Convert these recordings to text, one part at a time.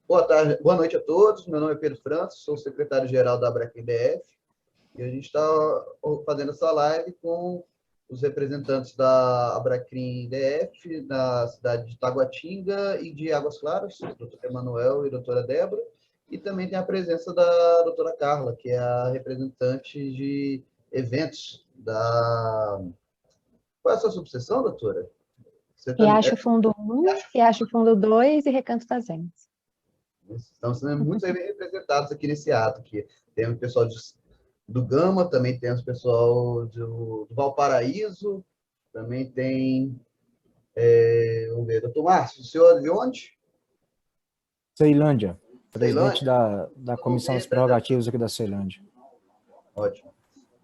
Boa tarde, boa noite a todos. Meu nome é Pedro Francis, sou secretário-geral da Abracrim DF e a gente está fazendo essa live com os representantes da Abracrim DF, da cidade de Taguatinga e de Águas Claras, o doutor Emanuel e a doutora Débora, e também tem a presença da doutora Carla, que é a representante de eventos da... Qual é a sua subseção, doutora? Riacho Fundo 1, Riacho Fundo 2 e Recanto das Emas. Estão sendo muito bem representados aqui nesse ato. Aqui. Tem o pessoal do Gama, também tem o pessoal do Valparaíso, também tem... vamos ver, doutor Márcio, o senhor é de onde? Ceilândia, presidente da Comissão das Prerrogativas aqui da Ceilândia. Ótimo.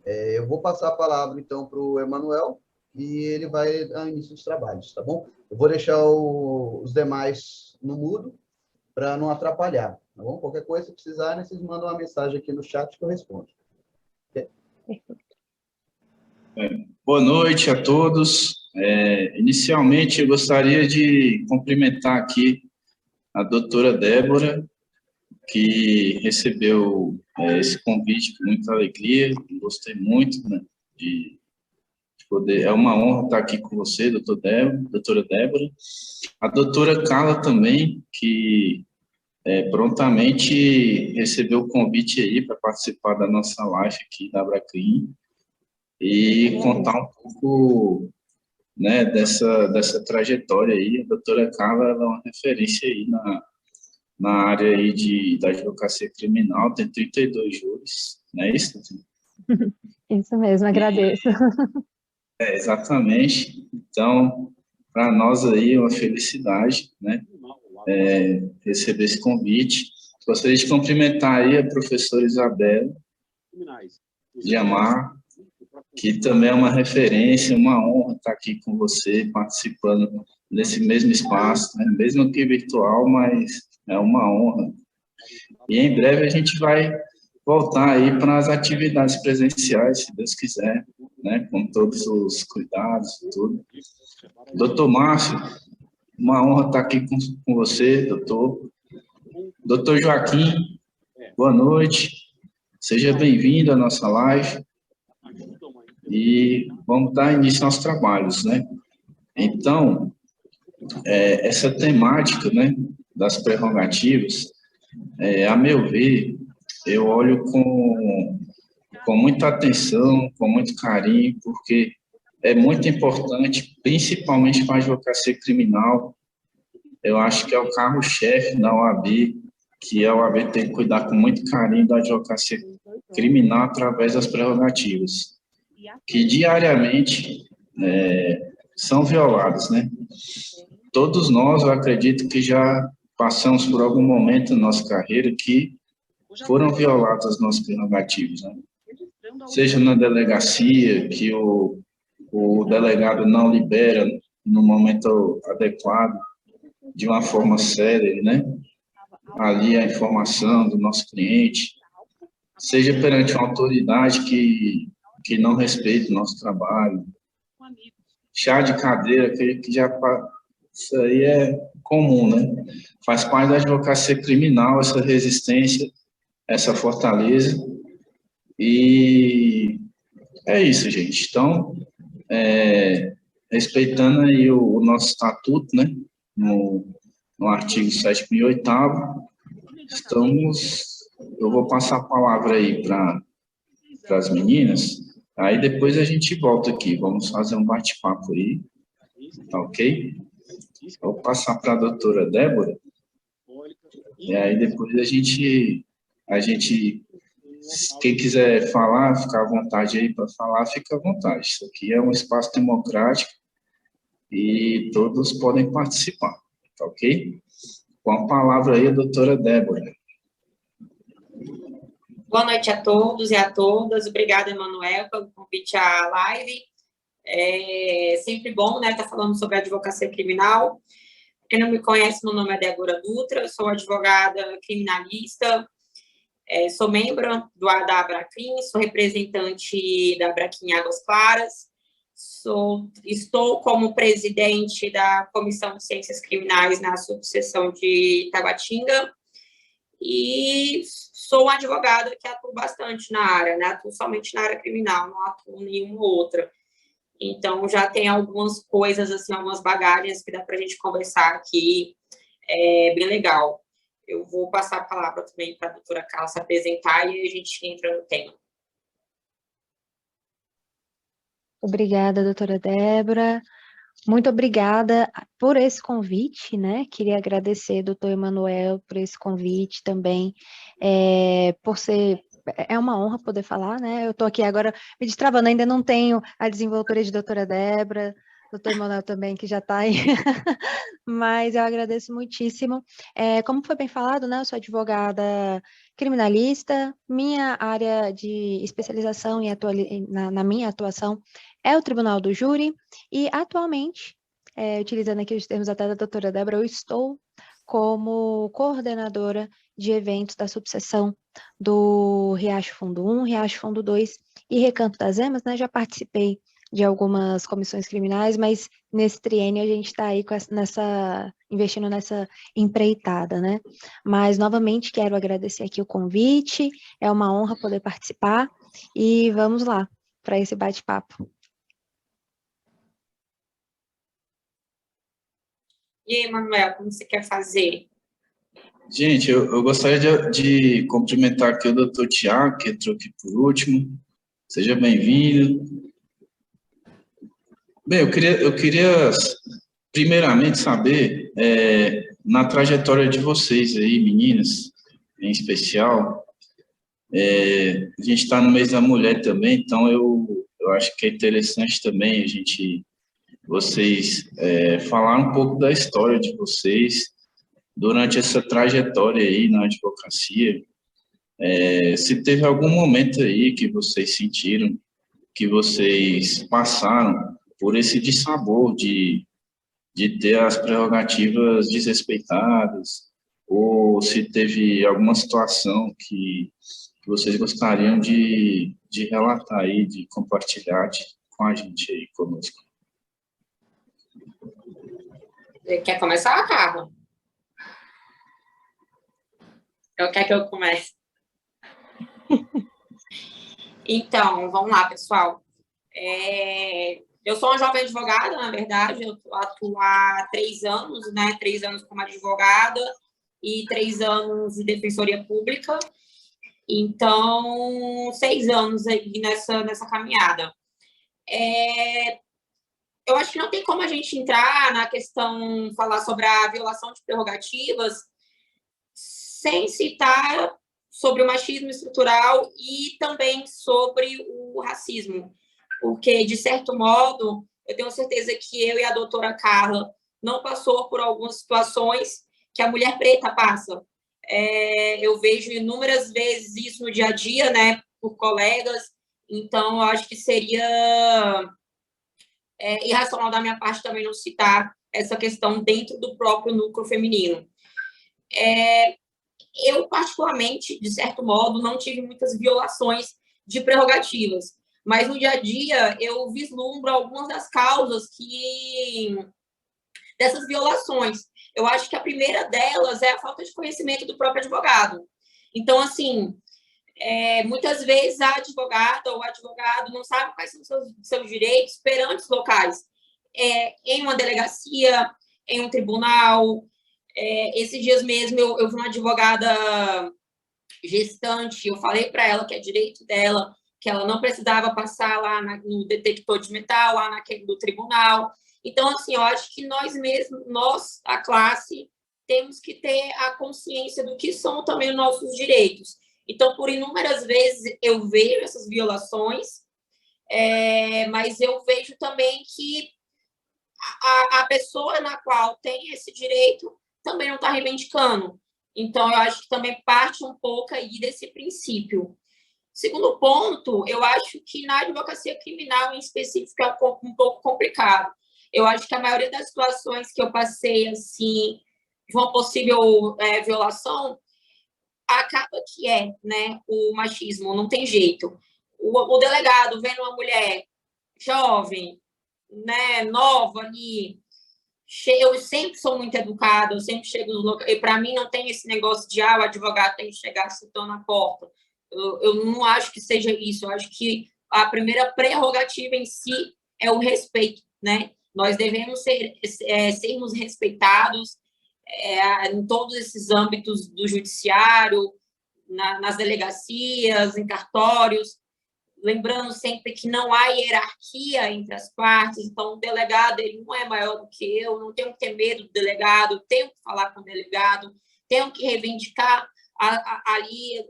Eu vou passar a palavra, então, para o Emanuel, e ele vai dar início dos trabalhos, tá bom? Eu vou deixar os demais no mudo, para não atrapalhar, tá bom? Qualquer coisa, se precisarem, vocês mandam uma mensagem aqui no chat que eu respondo. Boa noite a todos. Inicialmente, eu gostaria de cumprimentar aqui a doutora Débora, que recebeu esse convite com muita alegria, gostei muito, né, de poder, é uma honra estar aqui com você, doutora Débora. A doutora Carla também, que prontamente recebeu o convite aí para participar da nossa live aqui da Abracrim e contar um pouco, né, dessa trajetória aí. A doutora Carla ela é uma referência aí na área aí da advocacia criminal, tem 32 júris, não é isso? Isso mesmo, agradeço. Exatamente. Então, para nós aí é uma felicidade, né, receber esse convite. Gostaria de cumprimentar aí a professora Isabela de Amar, que também é uma referência, uma honra estar aqui com você, participando desse mesmo espaço, né, mesmo que virtual, mas é uma honra. E em breve a gente vai voltar aí para as atividades presenciais, se Deus quiser, né, com todos os cuidados e tudo. Doutor Márcio, uma honra estar aqui com você, doutor. Doutor Joaquim, boa noite. Seja bem-vindo à nossa live. E vamos dar início aos trabalhos, né? Então, essa temática, né, das prerrogativas, a meu ver, eu olho com muita atenção, com muito carinho, porque é muito importante, principalmente para a advocacia criminal. Eu acho que é o carro-chefe da OAB, que a OAB tem que cuidar com muito carinho da advocacia criminal através das prerrogativas, que diariamente são violadas, né? Todos nós, eu acredito que já passamos por algum momento na nossa carreira que foram violadas as nossas prerrogativas, né? Seja na delegacia, que o delegado não libera no momento adequado, de uma forma séria, né, ali a informação do nosso cliente, seja perante uma autoridade que não respeita o nosso trabalho, chá de cadeira, que já, isso aí é comum, né, faz parte da advocacia criminal, essa resistência, essa fortaleza, e é isso, gente. Então, respeitando aí o nosso estatuto, né, no artigo 7.008º, eu vou passar a palavra aí para as meninas, aí depois a gente volta aqui, vamos fazer um bate-papo aí, tá ok? Vou passar para a doutora Débora, e aí depois a gente, quem quiser falar, ficar à vontade aí para falar, fica à vontade. Isso aqui é um espaço democrático e todos podem participar, tá ok? Com a palavra aí, a doutora Débora. Boa noite a todos e a todas. Obrigada, Emanuel, pelo convite à live. É sempre bom, né, estar falando sobre advocacia criminal. Quem não me conhece, meu nome é Débora Dutra, eu sou advogada criminalista, sou membro da Abracrim, sou representante da Abracrim Águas Claras, Estou como presidente da Comissão de Ciências Criminais na subseção de Taguatinga e sou uma advogada que atuo bastante na área, né? Atuo somente na área criminal, não atuo em nenhuma outra. Então, já tem algumas coisas, assim, algumas bagagens que dá para a gente conversar aqui, bem legal. Eu vou passar a palavra também para a doutora Carla se apresentar e a gente entra no tema. Obrigada, doutora Débora. Muito obrigada por esse convite, né? Queria agradecer, doutor Emanuel, por esse convite também, por ser... É uma honra poder falar, né? Eu estou aqui agora me destravando, ainda não tenho a desenvoltura de doutora Débora, doutor Emanuel também, que já está aí, mas eu agradeço muitíssimo. Como foi bem falado, né? Eu sou advogada criminalista, minha área de especialização na minha atuação é o Tribunal do Júri, e atualmente, utilizando aqui os termos até da doutora Débora, eu estou como coordenadora de eventos da subseção do Riacho Fundo 1, Riacho Fundo 2 e Recanto das Emas, né? Já participei de algumas comissões criminais, mas nesse triênio a gente está aí investindo nessa empreitada, né? Mas, novamente, quero agradecer aqui o convite, é uma honra poder participar, e vamos lá para esse bate-papo. E aí, Manuel, como você quer fazer? Gente, eu gostaria de cumprimentar aqui o doutor Tiago, que entrou aqui por último. Seja bem-vindo. Bem, eu queria primeiramente saber, na trajetória de vocês aí, meninas, em especial, a gente está no mês da mulher também, então eu acho que é interessante também vocês falar um pouco da história de vocês durante essa trajetória aí na advocacia. Se teve algum momento aí que vocês sentiram que vocês passaram por esse dissabor de ter as prerrogativas desrespeitadas, ou se teve alguma situação que vocês gostariam de relatar aí, de compartilhar com a gente aí, conosco. Quer começar, Carla? Quer que eu comece? Então, vamos lá, pessoal. Eu sou uma jovem advogada, na verdade, eu atuo há 3 anos, né? 3 anos como advogada e 3 anos de defensoria pública. Então, 6 anos aí nessa caminhada. Eu acho que não tem como a gente entrar na questão, falar sobre a violação de prerrogativas, sem citar sobre o machismo estrutural e também sobre o racismo. Porque, de certo modo, eu tenho certeza que eu e a doutora Carla não passou por algumas situações que a mulher preta passa. Eu vejo inúmeras vezes isso no dia a dia, né, por colegas, então eu acho que seria irracional da minha parte também não citar essa questão dentro do próprio núcleo feminino. Eu, particularmente, de certo modo, não tive muitas violações de prerrogativas, mas no dia a dia eu vislumbro algumas das causas dessas violações. Eu acho que a primeira delas é a falta de conhecimento do próprio advogado. Então, assim, muitas vezes a advogada ou o advogado não sabe quais são os seus direitos perante os locais, em uma delegacia, em um tribunal. Esses dias mesmo eu vi uma advogada gestante, eu falei para ela que é direito dela, que ela não precisava passar lá no detector de metal, lá naquele do tribunal. Então, assim, eu acho que nós, a classe, temos que ter a consciência do que são também os nossos direitos. Então, por inúmeras vezes eu vejo essas violações, mas eu vejo também que a pessoa na qual tem esse direito também não está reivindicando. Então, eu acho que também parte um pouco aí desse princípio. Segundo ponto, eu acho que na advocacia criminal, em específico, é um pouco complicado. Eu acho que a maioria das situações que eu passei, assim, de uma possível violação, acaba que né, o machismo, não tem jeito. O delegado vendo uma mulher jovem, né, nova ali, eu sempre sou muito educada, eu sempre chego no local, e para mim não tem esse negócio de, o advogado tem que chegar chutando a porta. Eu não acho que seja isso, eu acho que a primeira prerrogativa em si é o respeito, né? Nós devemos sermos respeitados em todos esses âmbitos do judiciário, nas delegacias, em cartórios, lembrando sempre que não há hierarquia entre as partes, então o delegado ele não é maior do que eu, não tenho que ter medo do delegado, tenho que falar com o delegado, tenho que reivindicar ali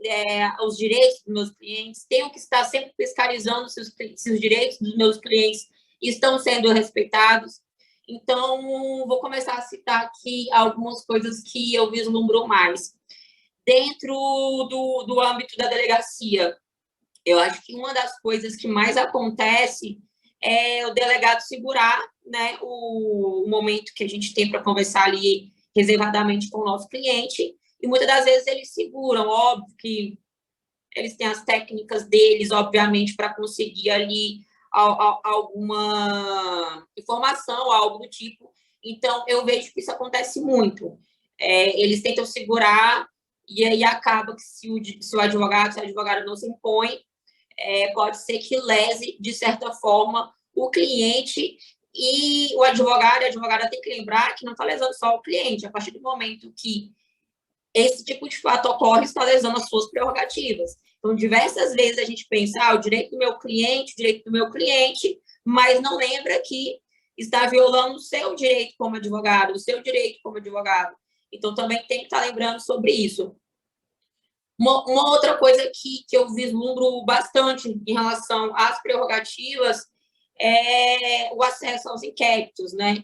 os direitos dos meus clientes, tenho que estar sempre fiscalizando se os direitos dos meus clientes estão sendo respeitados. Então, vou começar a citar aqui algumas coisas que eu vislumbro mais. Dentro do âmbito da delegacia, eu acho que uma das coisas que mais acontece é o delegado segurar, né, o momento que a gente tem para conversar ali reservadamente com o nosso cliente, e muitas das vezes eles seguram, óbvio que eles têm as técnicas deles, obviamente, para conseguir ali alguma informação, algo do tipo. Então, eu vejo que isso acontece muito. Eles tentam segurar, e aí acaba que se o advogado não se impõe, pode ser que lese, de certa forma, o cliente, e o advogado e a advogada tem que lembrar que não está lesando só o cliente. A partir do momento que esse tipo de fato ocorre, está lesando as suas prerrogativas. Então, diversas vezes a gente pensa, o direito do meu cliente, mas não lembra que está violando o seu direito como advogado, o seu direito como advogado. Então, também tem que estar lembrando sobre isso. Uma outra coisa que eu vislumbro bastante em relação às prerrogativas é o acesso aos inquéritos, né?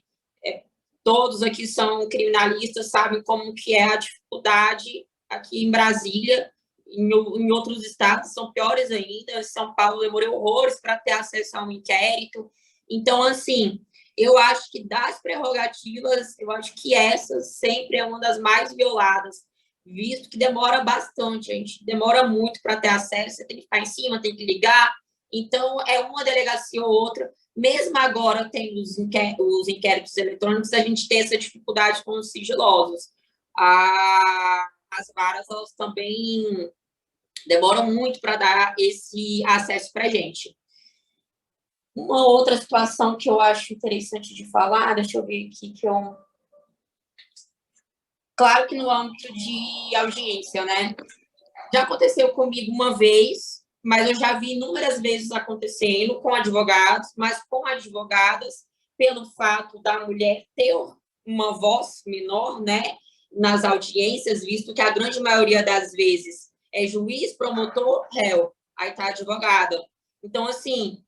Todos aqui são criminalistas, sabem como que é a dificuldade aqui em Brasília, em outros estados são piores ainda. Em São Paulo demorou horrores para ter acesso a um inquérito. Então, assim, eu acho que das prerrogativas, eu acho que essa sempre é uma das mais violadas, visto que demora bastante, a gente demora muito para ter acesso, você tem que ficar em cima, tem que ligar, então é uma delegacia ou outra. Mesmo agora tem os inquéritos eletrônicos, a gente tem essa dificuldade com os sigilosos. As varas, elas também demoram muito para dar esse acesso para a gente. Uma outra situação que eu acho interessante de falar, deixa eu ver aqui, claro que no âmbito de audiência, né? Já aconteceu comigo uma vez, mas eu já vi inúmeras vezes acontecendo com advogados, mas com advogadas, pelo fato da mulher ter uma voz menor, né, nas audiências, visto que a grande maioria das vezes é juiz, promotor, réu, aí tá a advogada. Então, assim,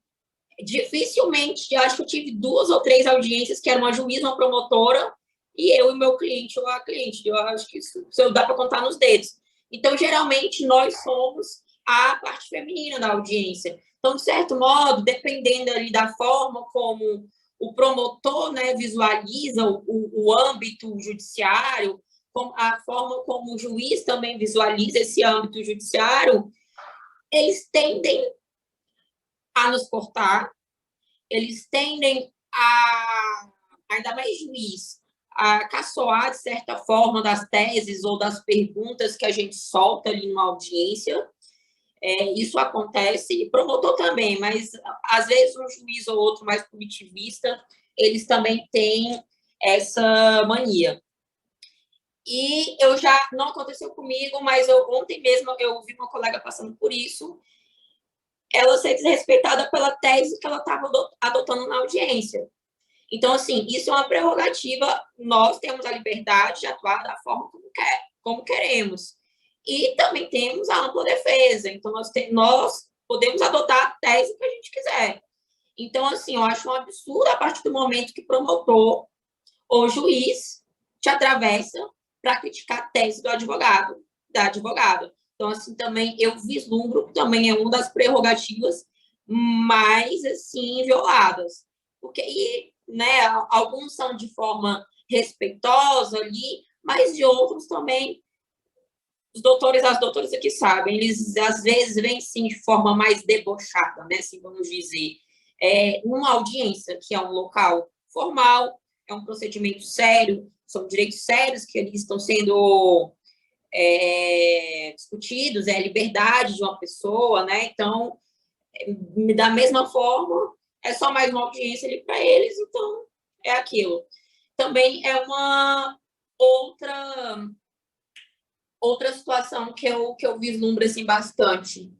dificilmente, eu acho que eu tive 2 ou 3 audiências que era uma juíza, uma promotora, e eu e meu cliente ou a cliente. Eu acho que isso dá para contar nos dedos. Então, geralmente, nós somos a parte feminina da audiência. Então, de certo modo, dependendo ali da forma como o promotor, né, visualiza o âmbito judiciário, a forma como o juiz também visualiza esse âmbito judiciário, eles tendem a nos cortar, eles tendem ainda mais juiz, a caçoar, de certa forma, das teses ou das perguntas que a gente solta ali numa audiência. Isso acontece, e promotor também, mas às vezes um juiz ou outro mais punitivista, eles também têm essa mania. E não aconteceu comigo, mas ontem mesmo eu vi uma colega passando por isso, ela ser desrespeitada pela tese que ela estava adotando na audiência. Então, assim, isso é uma prerrogativa, nós temos a liberdade de atuar da forma como queremos. E também temos a ampla defesa, então nós podemos adotar a tese que a gente quiser. Então, assim, eu acho um absurdo a partir do momento que promotor ou juiz te atravessa para criticar a tese do advogado, da advogada. Então, assim, também eu vislumbro, também é uma das prerrogativas mais, assim, violadas. Porque, né, alguns são de forma respeitosa ali, mas de outros também, os doutores, as doutoras aqui sabem, eles às vezes vêm, sim, de forma mais debochada, né, assim, vamos dizer. numa audiência, que é um local formal, é um procedimento sério, são direitos sérios que ali estão sendo discutidos, é a liberdade de uma pessoa, né? Então, da mesma forma, é só mais uma audiência ali para eles, então é aquilo. Também é uma outra situação que eu vislumbro assim, bastante.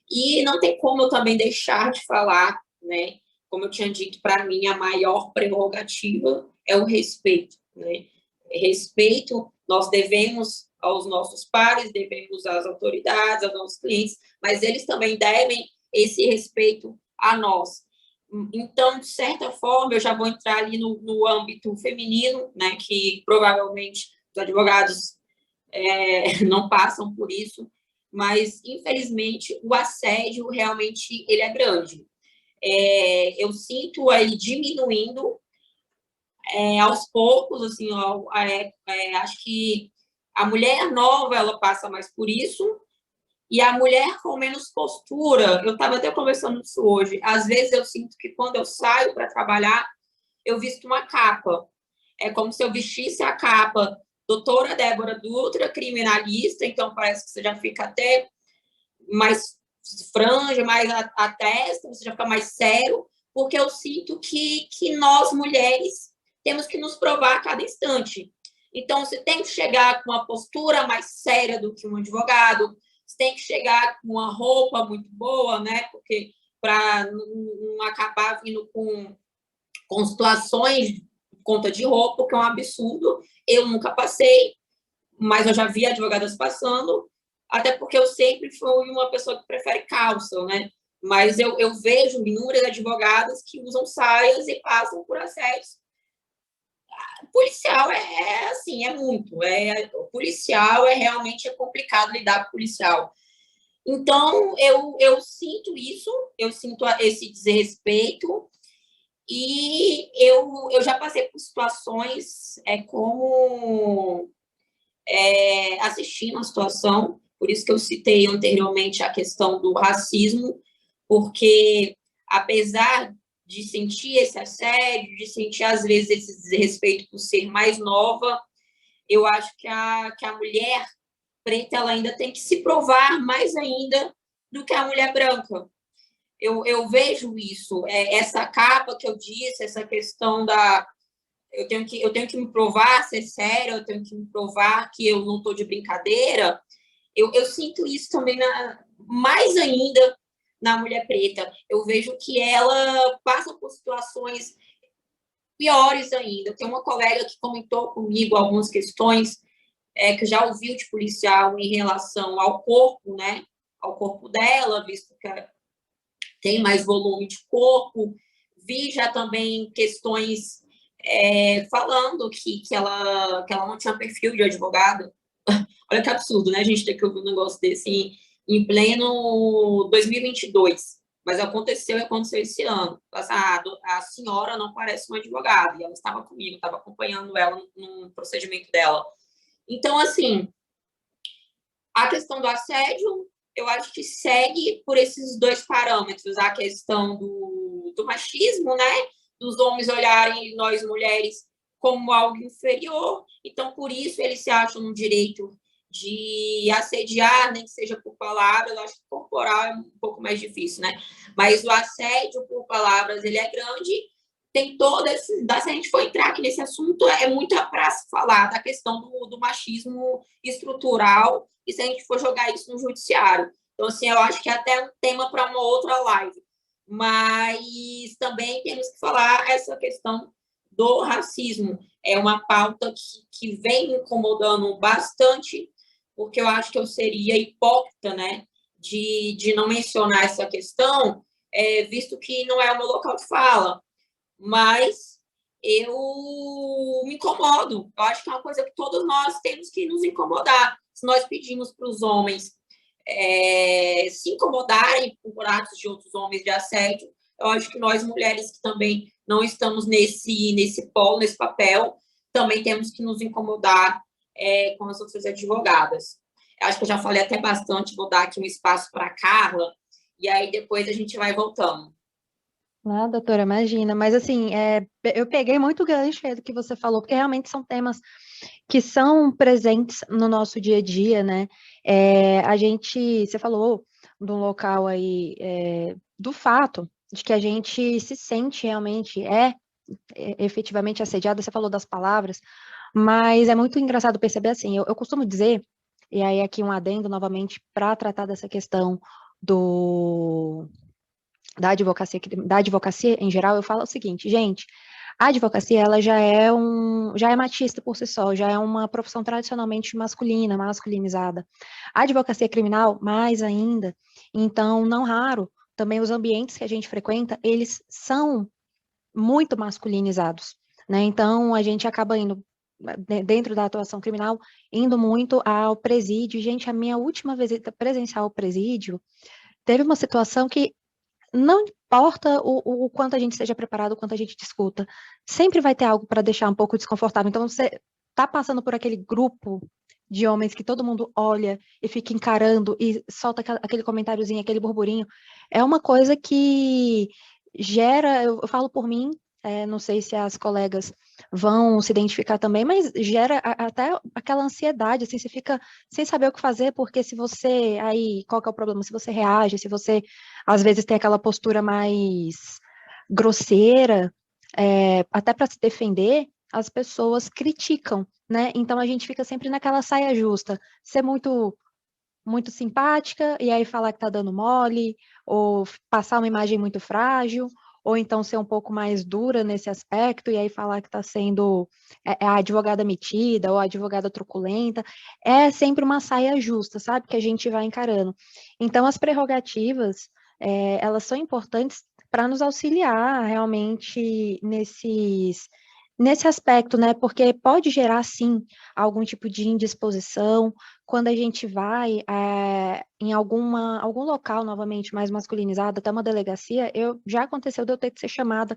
E não tem como eu também deixar de falar, né? Como eu tinha dito, para mim, a maior prerrogativa é o respeito, né? Respeito, nós devemos aos nossos pares, devemos às autoridades, aos nossos clientes, mas eles também devem esse respeito a nós. Então, de certa forma, eu já vou entrar ali no âmbito feminino, né? Que provavelmente os advogados não passam por isso, mas, infelizmente, o assédio realmente ele é grande. Eu sinto ele diminuindo aos poucos, assim, acho que a mulher nova, ela passa mais por isso, e a mulher com menos postura, eu estava até conversando isso hoje, às vezes eu sinto que quando eu saio para trabalhar, eu visto uma capa, é como se eu vestisse a capa doutora Débora Dutra, criminalista, então parece que você já fica até mais franja, mais a testa, você já fica mais sério, porque eu sinto que nós, mulheres, temos que nos provar a cada instante. Então, você tem que chegar com uma postura mais séria do que um advogado, você tem que chegar com uma roupa muito boa, né? Porque para não acabar vindo com situações por conta de roupa, que é um absurdo. Eu nunca passei, mas eu já vi advogadas passando, até porque eu sempre fui uma pessoa que prefere calça, né? Mas eu vejo inúmeras advogadas que usam saias e passam por assédios. Policial assim, muito. O policial realmente complicado lidar com policial. Então, eu sinto isso, eu sinto esse desrespeito, e eu já passei por situações como assistindo a situação, por isso que eu citei anteriormente a questão do racismo, porque apesar de sentir esse assédio, de sentir às vezes esse desrespeito por ser mais nova, eu acho que a mulher preta ela ainda tem que se provar mais ainda do que a mulher branca. Eu vejo isso, essa capa que eu disse, essa questão da eu tenho que me provar ser sério, eu tenho que me provar que eu não estou de brincadeira. Eu sinto isso também mais ainda na mulher preta. Eu vejo que ela passa por situações piores ainda. Eu tenho uma colega que comentou comigo algumas questões que já ouviu de policial em relação ao corpo, né? Ao corpo dela, visto que tem mais volume de corpo. Vi já também questões falando que ela não tinha perfil de advogada. Olha que absurdo, né? A gente ter que ouvir um negócio desse em pleno 2022. Mas aconteceu esse ano. A senhora não parece uma advogada. E ela estava comigo, estava acompanhando ela no procedimento dela. Então, assim, a questão do assédio, eu acho que segue por esses dois parâmetros. A questão do machismo, né? Dos homens olharem nós, mulheres, como algo inferior. Então, por isso, eles se acham no direito de assediar, nem que seja por palavras. Eu acho que corporal é um pouco mais difícil, né? Mas o assédio por palavras, ele é grande. Tem todo esse... Se a gente for entrar aqui nesse assunto, é muita para se falar da questão do machismo estrutural, e se a gente for jogar isso no judiciário. Então, assim, eu acho que é até um tema para uma outra live. Mas também temos que falar essa questão do racismo. É uma pauta que vem me incomodando bastante, porque eu acho que eu seria hipócrita, né, de não mencionar essa questão, visto que não é o meu local de fala. Mas eu me incomodo. Eu acho que é uma coisa que todos nós temos que nos incomodar. Se nós pedimos para os homens se incomodarem por atos de outros homens de assédio, eu acho que nós, mulheres que também não estamos nesse polo, nesse papel, também temos que nos incomodar com as outras advogadas. Eu acho que eu já falei até bastante, vou dar aqui um espaço para a Carla, e aí depois a gente vai voltando. Não, doutora, imagina, mas assim, eu peguei muito gancho aí do que você falou, porque realmente são temas que são presentes no nosso dia a dia, né? Você falou de um local aí, do fato de que a gente se sente realmente, efetivamente assediada, você falou das palavras, mas é muito engraçado perceber assim, eu costumo dizer, e aí aqui um adendo novamente para tratar dessa questão do da advocacia em geral, eu falo o seguinte, gente, a advocacia, ela já é machista por si só, já é uma profissão tradicionalmente masculina, masculinizada. A advocacia criminal, mais ainda. Então, não raro, também os ambientes que a gente frequenta, eles são muito masculinizados, né? Então, a gente acaba indo, dentro da atuação criminal, indo muito ao presídio. Gente, a minha última visita presencial ao presídio, teve uma situação que não importa o quanto a gente seja preparado, o quanto a gente discuta, sempre vai ter algo para deixar um pouco desconfortável. Então, você está passando por aquele grupo de homens que todo mundo olha e fica encarando e solta aquele comentáriozinho, aquele burburinho, é uma coisa que gera, eu falo por mim, não sei se as colegas vão se identificar também, mas gera até aquela ansiedade, assim, você fica sem saber o que fazer, porque se você, aí, qual que é o problema? Se você reage, se você, às vezes, tem aquela postura mais grosseira, até para se defender, as pessoas criticam, né? Então, a gente fica sempre naquela saia justa, ser muito simpática e aí falar que tá dando mole, ou passar uma imagem muito frágil, ou então ser um pouco mais dura nesse aspecto e aí falar que está sendo a advogada metida ou a advogada truculenta. É sempre uma saia justa, sabe? Que a gente vai encarando. Então, as prerrogativas, elas são importantes para nos auxiliar realmente nesse aspecto, né? Porque pode gerar, sim, algum tipo de indisposição, quando a gente vai em algum local, novamente, mais masculinizado, até uma delegacia, já aconteceu de eu ter que ser chamada,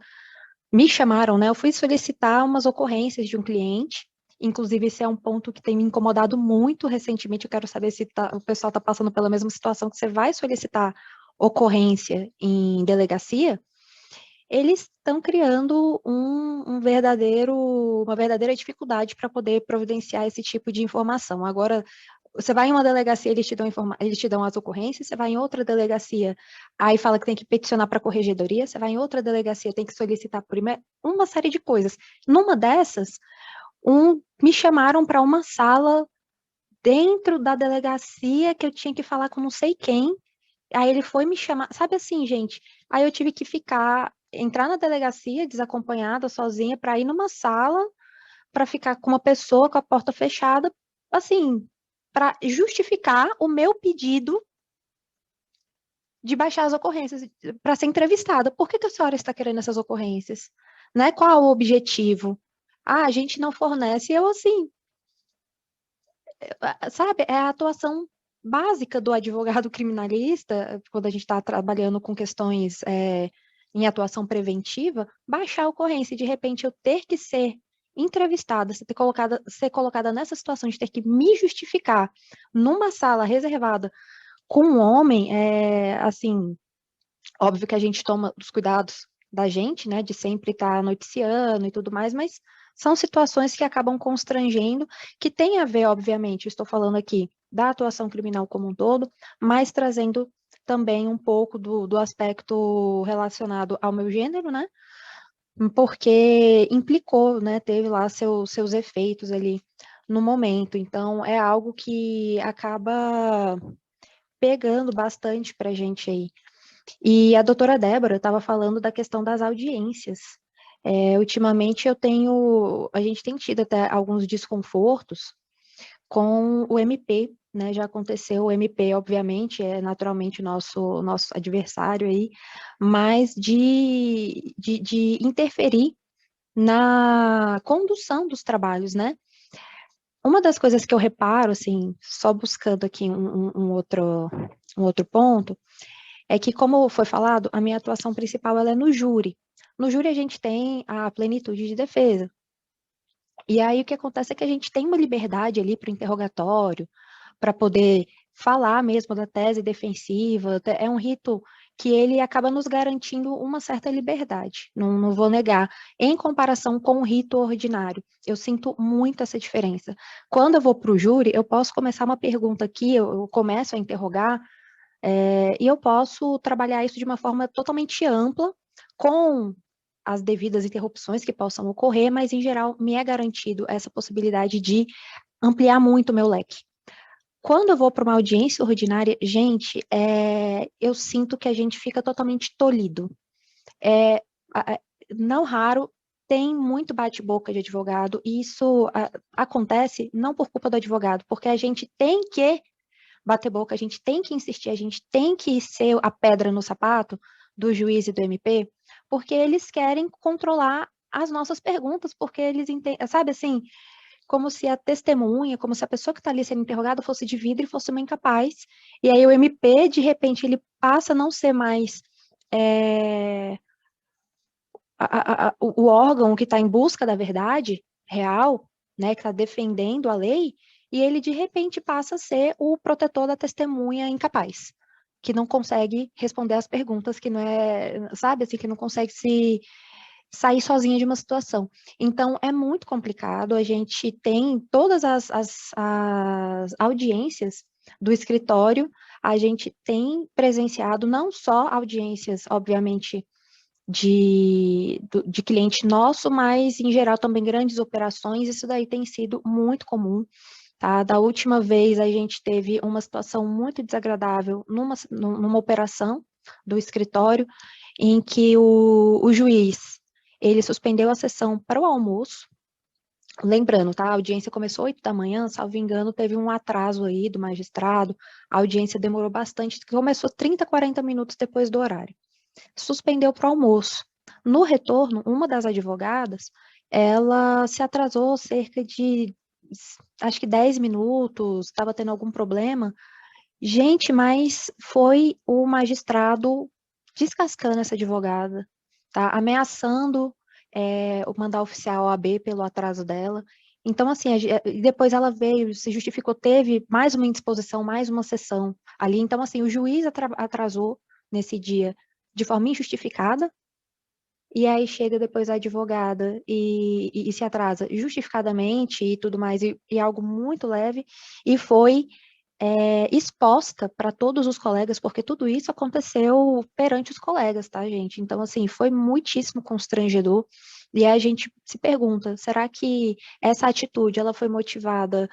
me chamaram, né? Eu fui solicitar umas ocorrências de um cliente, inclusive esse é um ponto que tem me incomodado muito recentemente, eu quero saber se o pessoal está passando pela mesma situação, que você vai solicitar ocorrência em delegacia, eles estão criando uma verdadeira dificuldade para poder providenciar esse tipo de informação. Agora, você vai em uma delegacia, eles te dão as ocorrências, você vai em outra delegacia, aí fala que tem que peticionar para a corregedoria, você vai em outra delegacia, tem que solicitar por e-mail, uma série de coisas. Numa dessas, me chamaram para uma sala dentro da delegacia que eu tinha que falar com não sei quem, aí ele foi me chamar, sabe assim, gente, aí eu tive que entrar na delegacia desacompanhada, sozinha, para ir numa sala, para ficar com uma pessoa com a porta fechada, assim, para justificar o meu pedido de baixar as ocorrências, para ser entrevistada. Por que a senhora está querendo essas ocorrências? Né? Qual é o objetivo? Ah, a gente não fornece. Eu, assim, sabe, é a atuação básica do advogado criminalista, quando a gente está trabalhando com questões em atuação preventiva, baixar a ocorrência e, de repente, eu ter que ser entrevistada, ser colocada nessa situação de ter que me justificar numa sala reservada com um homem, assim, óbvio que a gente toma os cuidados da gente, né, de sempre estar noticiando e tudo mais, mas são situações que acabam constrangendo, que tem a ver, obviamente, eu estou falando aqui da atuação criminal como um todo, mas trazendo também um pouco do aspecto relacionado ao meu gênero, né, porque implicou, né, teve lá seus efeitos ali no momento, então é algo que acaba pegando bastante para a gente aí. E a doutora Débora estava falando da questão das audiências. Ultimamente a gente tem tido até alguns desconfortos com o MP, né? Já aconteceu, o MP, obviamente, é naturalmente nosso adversário aí, mas de interferir na condução dos trabalhos, né? Uma das coisas que eu reparo, assim, só buscando aqui um outro ponto, é que, como foi falado, a minha atuação principal ela é no júri. No júri a gente tem a plenitude de defesa. E aí o que acontece é que a gente tem uma liberdade ali para o interrogatório, para poder falar mesmo da tese defensiva. É um rito que ele acaba nos garantindo uma certa liberdade, não vou negar, em comparação com o rito ordinário. Eu sinto muito essa diferença. Quando eu vou para o júri, eu posso começar uma pergunta aqui, eu começo a interrogar, e eu posso trabalhar isso de uma forma totalmente ampla, com as devidas interrupções que possam ocorrer, mas, em geral, me é garantido essa possibilidade de ampliar muito o meu leque. Quando eu vou para uma audiência ordinária, gente, eu sinto que a gente fica totalmente tolhido. Não raro, tem muito bate-boca de advogado, e isso acontece não por culpa do advogado, porque a gente tem que bater boca, a gente tem que insistir, a gente tem que ser a pedra no sapato do juiz e do MP, porque eles querem controlar as nossas perguntas, porque eles entendem, sabe assim, como se a testemunha, como se a pessoa que está ali sendo interrogada fosse de vidro e fosse uma incapaz, e aí o MP, de repente, ele passa a não ser mais o órgão que está em busca da verdade real, né, que está defendendo a lei, e ele, de repente, passa a ser o protetor da testemunha incapaz, que não consegue responder as perguntas, que não sabe, assim, que não consegue sair sozinha de uma situação. Então, é muito complicado, a gente tem todas as audiências do escritório, a gente tem presenciado não só audiências, obviamente, de cliente nosso, mas, em geral, também grandes operações, isso daí tem sido muito comum, tá? Da última vez, a gente teve uma situação muito desagradável numa operação do escritório, em que o juiz, ele suspendeu a sessão para o almoço. Lembrando, tá? A audiência começou 8 da manhã, salvo engano, teve um atraso aí do magistrado, a audiência demorou bastante, começou 30, 40 minutos depois do horário. Suspendeu para o almoço. No retorno, uma das advogadas, ela se atrasou cerca de, acho que 10 minutos, estava tendo algum problema. Gente, mas foi o magistrado descascando essa advogada, tá? Ameaçando mandar oficiar a OAB pelo atraso dela. Então, assim, depois ela veio, se justificou, teve mais uma indisposição, mais uma sessão ali. Então, assim, o juiz atrasou nesse dia de forma injustificada, e aí chega depois a advogada e se atrasa justificadamente e tudo mais, e algo muito leve, e foi exposta para todos os colegas, porque tudo isso aconteceu perante os colegas, tá, gente? Então, assim, foi muitíssimo constrangedor, e aí a gente se pergunta, será que essa atitude, ela foi motivada,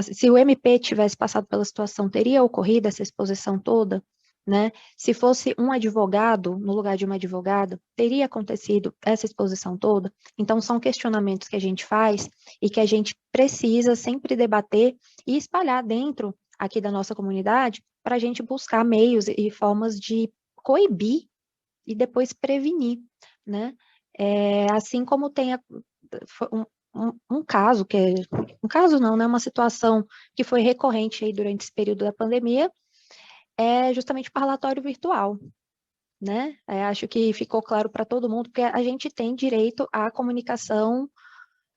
se o MP tivesse passado pela situação, teria ocorrido essa exposição toda? Né? Se fosse um advogado, no lugar de uma advogada, teria acontecido essa exposição toda? Então, são questionamentos que a gente faz e que a gente precisa sempre debater e espalhar dentro aqui da nossa comunidade para a gente buscar meios e formas de coibir e depois prevenir, né? Assim como tem um caso, um caso não, né? Uma situação que foi recorrente aí durante esse período da pandemia, é justamente o parlatório virtual, né? Acho que ficou claro para todo mundo, porque a gente tem direito à comunicação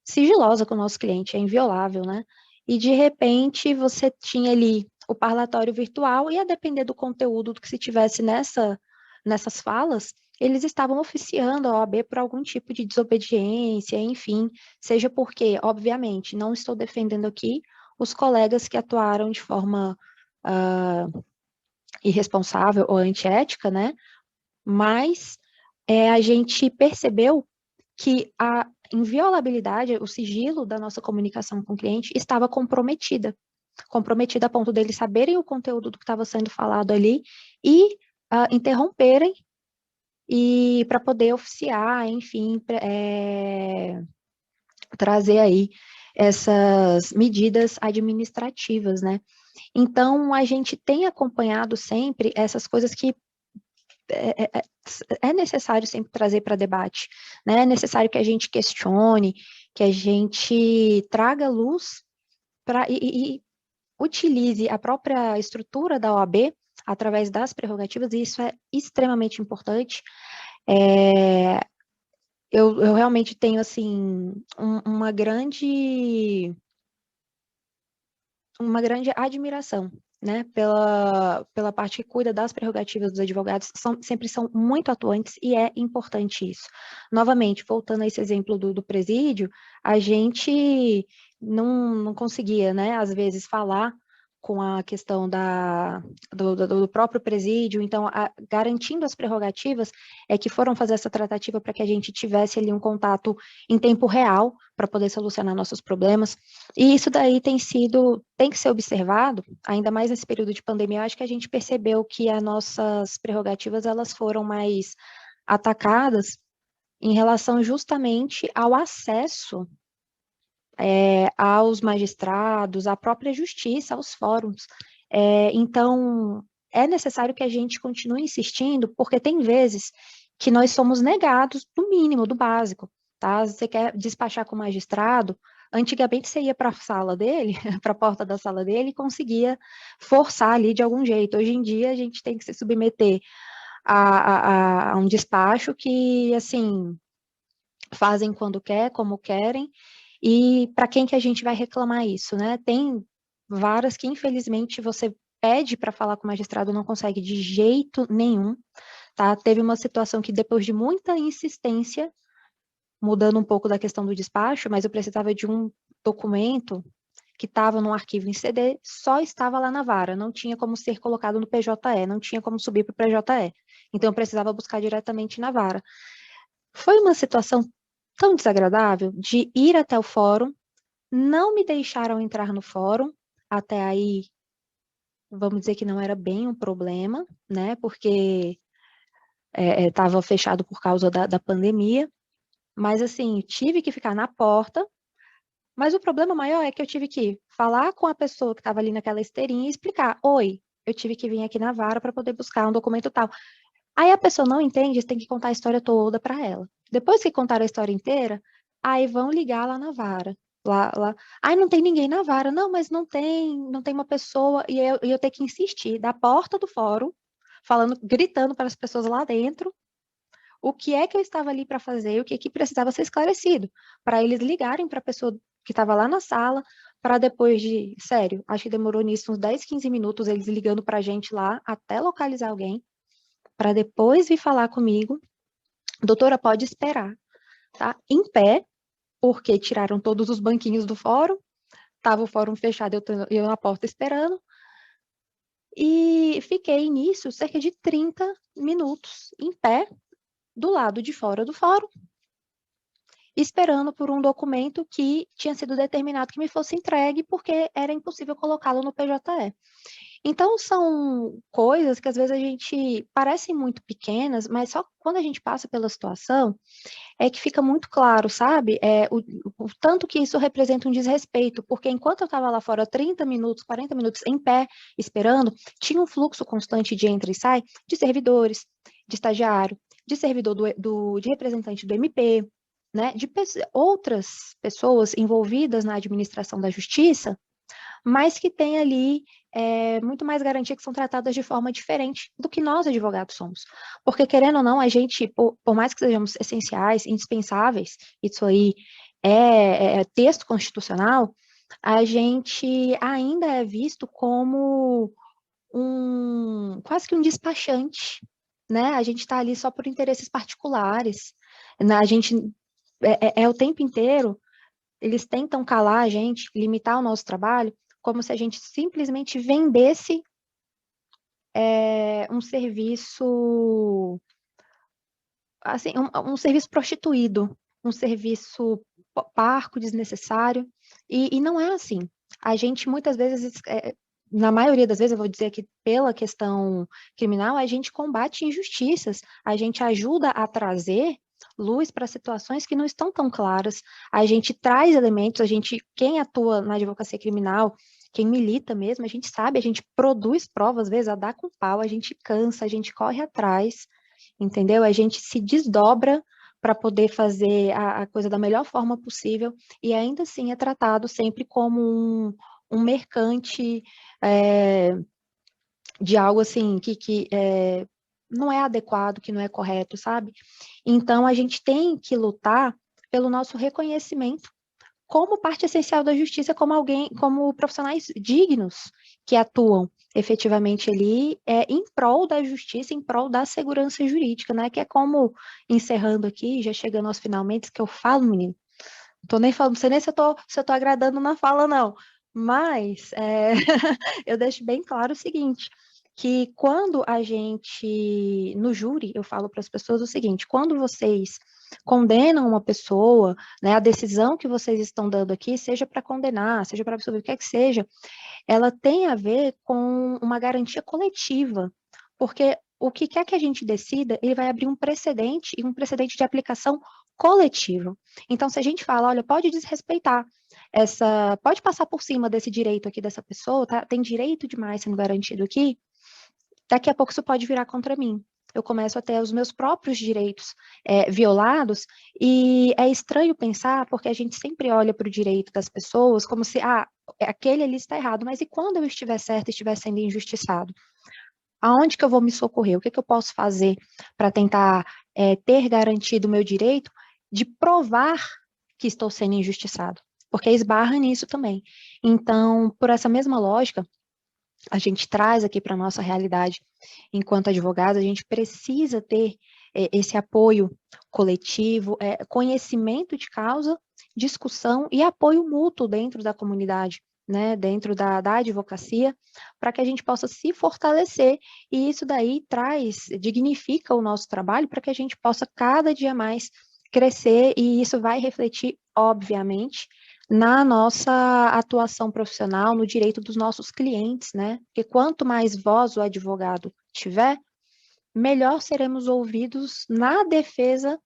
sigilosa com o nosso cliente, é inviolável, né? E, de repente, você tinha ali o parlatório virtual, e a depender do conteúdo que se tivesse nessas falas, eles estavam oficiando a OAB por algum tipo de desobediência, enfim, seja porque, obviamente, não estou defendendo aqui os colegas que atuaram de forma irresponsável ou antiética, né? Mas a gente percebeu que a inviolabilidade, o sigilo da nossa comunicação com o cliente estava comprometida a ponto deles saberem o conteúdo do que estava sendo falado ali e interromperem e para poder oficiar, enfim, trazer aí essas medidas administrativas, né? Então, a gente tem acompanhado sempre essas coisas que é necessário sempre trazer para debate, né? É necessário que a gente questione, que a gente traga luz e utilize a própria estrutura da OAB através das prerrogativas, e isso é extremamente importante. Eu realmente tenho, assim, uma grande admiração né, pela parte que cuida das prerrogativas dos advogados, sempre são muito atuantes e é importante isso. Novamente, voltando a esse exemplo do presídio, a gente não conseguia, né, às vezes, falar com a questão do próprio presídio, então, garantindo as prerrogativas, é que foram fazer essa tratativa para que a gente tivesse ali um contato em tempo real, para poder solucionar nossos problemas, e isso daí tem que ser observado, ainda mais nesse período de pandemia. Eu acho que a gente percebeu que as nossas prerrogativas, elas foram mais atacadas em relação justamente ao acesso aos magistrados, à própria justiça, aos fóruns. Então, é necessário que a gente continue insistindo, porque tem vezes que nós somos negados do mínimo, do básico, tá? Você quer despachar com o magistrado, antigamente você ia para a sala dele, para a porta da sala dele, e conseguia forçar ali de algum jeito. Hoje em dia, a gente tem que se submeter a um despacho que, assim, fazem quando quer, como querem, e para quem que a gente vai reclamar isso, né? Tem varas que, infelizmente, você pede para falar com o magistrado, não consegue de jeito nenhum, tá? Teve uma situação que, depois de muita insistência, mudando um pouco da questão do despacho, mas eu precisava de um documento que estava no arquivo em CD, só estava lá na vara, não tinha como ser colocado no PJE, não tinha como subir para o PJE. Então, eu precisava buscar diretamente na vara. Foi uma situação tão desagradável de ir até o fórum, não me deixaram entrar no fórum, até aí, vamos dizer que não era bem um problema, né, porque estava fechado por causa da pandemia, mas assim, tive que ficar na porta, mas o problema maior é que eu tive que falar com a pessoa que estava ali naquela esteirinha e explicar, oi, eu tive que vir aqui na vara para poder buscar um documento tal. Aí a pessoa não entende, você tem que contar a história toda para ela. Depois que contar a história inteira, aí vão ligar lá na vara. Lá. Aí não tem ninguém na vara. Não, mas não tem uma pessoa. E eu tenho que insistir da porta do fórum, gritando para as pessoas lá dentro o que é que eu estava ali para fazer, o que precisava ser esclarecido, para eles ligarem para a pessoa que estava lá na sala, para depois de, sério, acho que demorou nisso uns 10, 15 minutos, eles ligando para a gente lá, até localizar alguém, para depois vir falar comigo, doutora, pode esperar, tá? Em pé, porque tiraram todos os banquinhos do fórum, estava o fórum fechado, eu na porta esperando, e fiquei nisso cerca de 30 minutos, em pé, do lado de fora do fórum, esperando por um documento que tinha sido determinado que me fosse entregue, porque era impossível colocá-lo no PJE. Então, são coisas que às vezes a gente parecem muito pequenas, mas só quando a gente passa pela situação é que fica muito claro, sabe? O tanto que isso representa um desrespeito, porque enquanto eu estava lá fora 30 minutos, 40 minutos em pé, esperando, tinha um fluxo constante de entra e sai de servidores, de estagiário, de servidor de representante do MP, né? De outras pessoas envolvidas na administração da justiça, mas que tem ali muito mais garantia que são tratadas de forma diferente do que nós, advogados, somos. Porque, querendo ou não, a gente, por mais que sejamos essenciais, indispensáveis, isso aí é texto constitucional, a gente ainda é visto como quase que um despachante, né? A gente está ali só por interesses particulares, né? A gente o tempo inteiro, eles tentam calar a gente, limitar o nosso trabalho, como se a gente simplesmente vendesse um serviço, assim, um serviço prostituído, um serviço parco, desnecessário, e não é assim. A gente, muitas vezes, na maioria das vezes, eu vou dizer que pela questão criminal, a gente combate injustiças, a gente ajuda a trazer luz para situações que não estão tão claras, a gente traz elementos, quem atua na advocacia criminal, quem milita mesmo, a gente sabe, a gente produz provas, às vezes a dar com pau, a gente cansa, a gente corre atrás, entendeu? A gente se desdobra para poder fazer a coisa da melhor forma possível, e ainda assim é tratado sempre como um mercante de algo assim que não é adequado, que não é correto, sabe? Então, a gente tem que lutar pelo nosso reconhecimento como parte essencial da justiça, como profissionais dignos que atuam efetivamente ali em prol da justiça, em prol da segurança jurídica, né? Que é como, encerrando aqui, já chegando aos finalmente, que eu falo, menino, não tô nem falando, não sei nem se eu tô agradando na fala, não, mas eu deixo bem claro o seguinte, que quando a gente, no júri, eu falo para as pessoas o seguinte, quando vocês condenam uma pessoa, né, a decisão que vocês estão dando aqui, seja para condenar, seja para absolver, o que é que seja, ela tem a ver com uma garantia coletiva, porque o que quer que a gente decida, ele vai abrir um precedente, e um precedente de aplicação coletivo. Então, se a gente fala, olha, pode desrespeitar pode passar por cima desse direito aqui dessa pessoa, tá? Tem direito demais sendo garantido aqui, daqui a pouco isso pode virar contra mim. Eu começo a ter os meus próprios direitos violados, e é estranho pensar, porque a gente sempre olha para o direito das pessoas como se, aquele ali está errado, mas e quando eu estiver certo e estiver sendo injustiçado? Aonde que eu vou me socorrer? O que eu posso fazer para tentar ter garantido o meu direito de provar que estou sendo injustiçado? Porque esbarra nisso também. Então, por essa mesma lógica, a gente traz aqui para a nossa realidade enquanto advogado, a gente precisa ter esse apoio coletivo, conhecimento de causa, discussão e apoio mútuo dentro da comunidade, né, dentro da advocacia, para que a gente possa se fortalecer, e isso daí dignifica o nosso trabalho para que a gente possa cada dia mais crescer, e isso vai refletir, obviamente, na nossa atuação profissional, no direito dos nossos clientes, né? Porque quanto mais voz o advogado tiver, melhor seremos ouvidos na defesa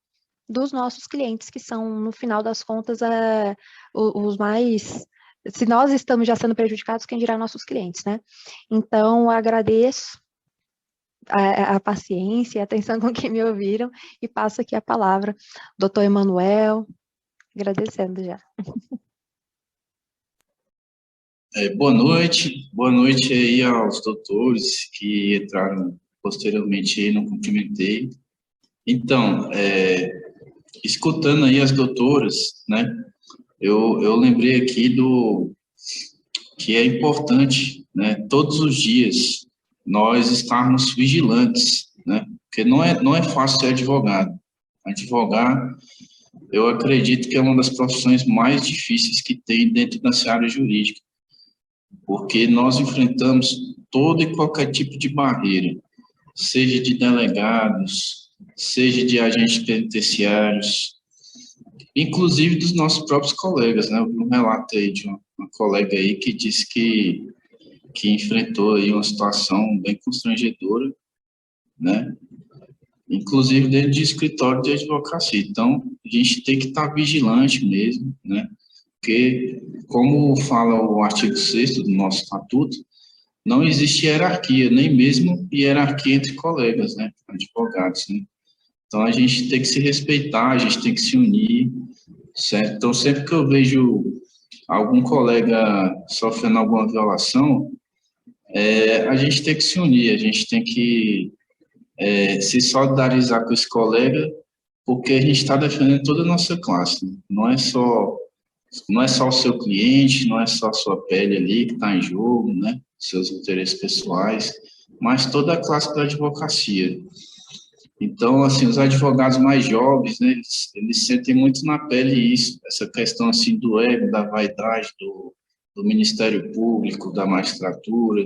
dos nossos clientes, que são, no final das contas, os mais... Se nós estamos já sendo prejudicados, quem dirá nossos clientes, né? Então, agradeço a paciência e a atenção com que me ouviram, e passo aqui a palavra, doutor Emanuel, agradecendo já. Boa noite aí aos doutores que entraram posteriormente aí, não cumprimentei. Então, escutando aí as doutoras, né, eu lembrei aqui que é importante, né, todos os dias nós estarmos vigilantes, né, porque não é fácil ser advogado. Advogar, eu acredito que é uma das profissões mais difíceis que tem dentro da área jurídica, porque nós enfrentamos todo e qualquer tipo de barreira, seja de delegados, seja de agentes penitenciários, inclusive dos nossos próprios colegas, né? Eu vi um relato aí de uma colega aí que disse que enfrentou aí uma situação bem constrangedora, né? Inclusive dentro de escritório de advocacia. Então, a gente tem que estar vigilante mesmo, né? Porque, como fala o artigo 6º do nosso estatuto, não existe hierarquia, nem mesmo hierarquia entre colegas, né, advogados, né? Então, a gente tem que se respeitar, a gente tem que se unir, certo? Então, sempre que eu vejo algum colega sofrendo alguma violação, a gente tem que se unir, a gente tem que se solidarizar com esse colega, porque a gente está defendendo toda a nossa classe, né? Não é só o seu cliente, não é só a sua pele ali que está em jogo, né, seus interesses pessoais, mas toda a classe da advocacia. Então, assim, os advogados mais jovens, né, eles sentem muito na pele isso, essa questão, assim, do ego, da vaidade do Ministério Público, da magistratura,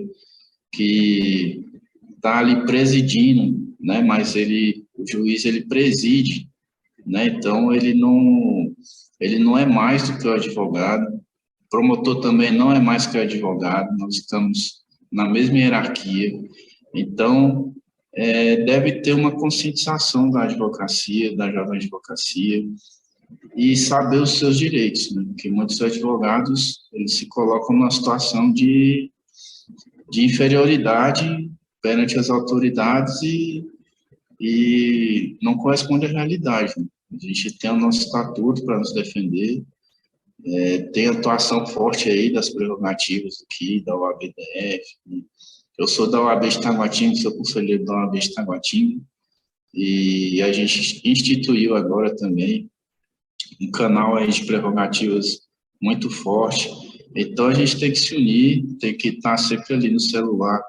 que está ali presidindo, né, mas o juiz, ele preside, né, então ele não é mais do que o advogado, o promotor também não é mais que o advogado, nós estamos na mesma hierarquia, então deve ter uma conscientização da advocacia, da jovem advocacia, e saber os seus direitos, né? Porque muitos advogados, eles se colocam numa situação de inferioridade perante as autoridades e não corresponde à realidade, né? A gente tem o nosso estatuto para nos defender, tem atuação forte aí das prerrogativas aqui, da OAB-DF. Eu sou da OAB de Taguatinga, sou conselheiro da OAB de Taguatinga, e a gente instituiu agora também um canal aí de prerrogativas muito forte. Então, a gente tem que se unir, tem que estar sempre ali no celular,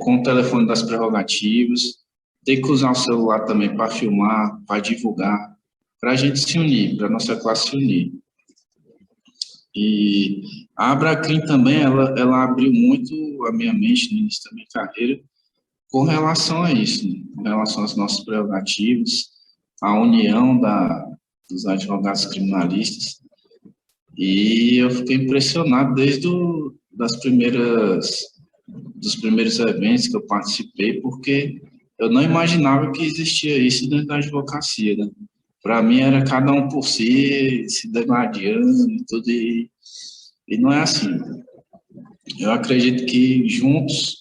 com o telefone das prerrogativas, tem que usar o celular também para filmar, para divulgar, para a gente se unir, para a nossa classe se unir. E a Abracrim também, ela abriu muito a minha mente no início da minha carreira com relação a isso, né? Com relação às nossas prerrogativas, a união dos advogados criminalistas. E eu fiquei impressionado desde dos primeiros eventos que eu participei, porque eu não imaginava que existia isso dentro da advocacia, né? Para mim era cada um por si, se degladiando e tudo, e não é assim. Eu acredito que juntos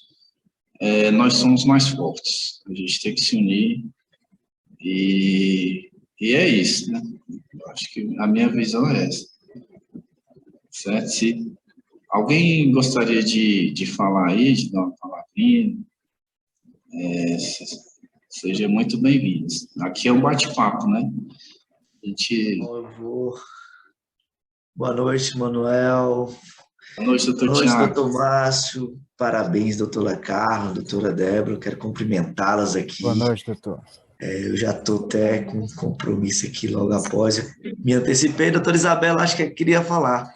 nós somos mais fortes. A gente tem que se unir e é isso, né? Eu acho que a minha visão é essa. Certo? Se alguém gostaria de falar aí, de dar uma palavrinha, seja muito bem-vindo. Aqui é um bate-papo, né? A gente... Bom, eu vou... Boa noite, Manuel. Boa noite, doutor Boa noite, Tiago. doutor Márcio. Parabéns, doutora Carla, doutora Débora. Eu quero cumprimentá-las aqui. Boa noite, doutor. Eu já estou até com compromisso aqui logo após. Eu me antecipei, doutora Isabela, acho que queria falar.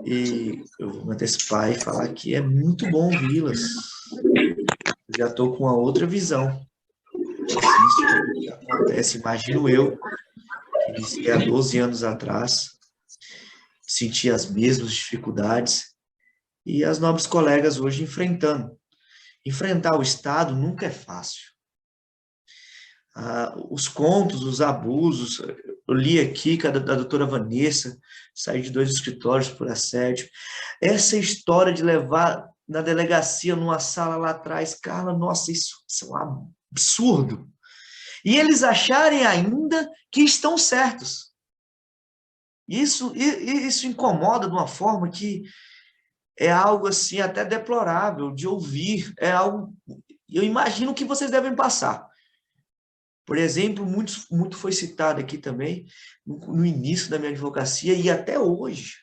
E eu vou me antecipar e falar que é muito bom ouvi-las. Eu já estou com uma outra visão. Isso acontece, imagino eu, que iniciei há 12 anos atrás, senti as mesmas dificuldades e as nobres colegas hoje enfrentando. Enfrentar o Estado nunca é fácil. Os contos, os abusos, eu li aqui da doutora Vanessa, saí de 2 escritórios por assédio. Essa história de levar na delegacia, numa sala lá atrás, Carla, nossa, isso é um absurdo. E eles acharem ainda que estão certos. Isso incomoda de uma forma que é algo assim até deplorável de ouvir. É algo, eu imagino que vocês devem passar. Por exemplo, muito foi citado aqui também, no início da minha advocacia e até hoje.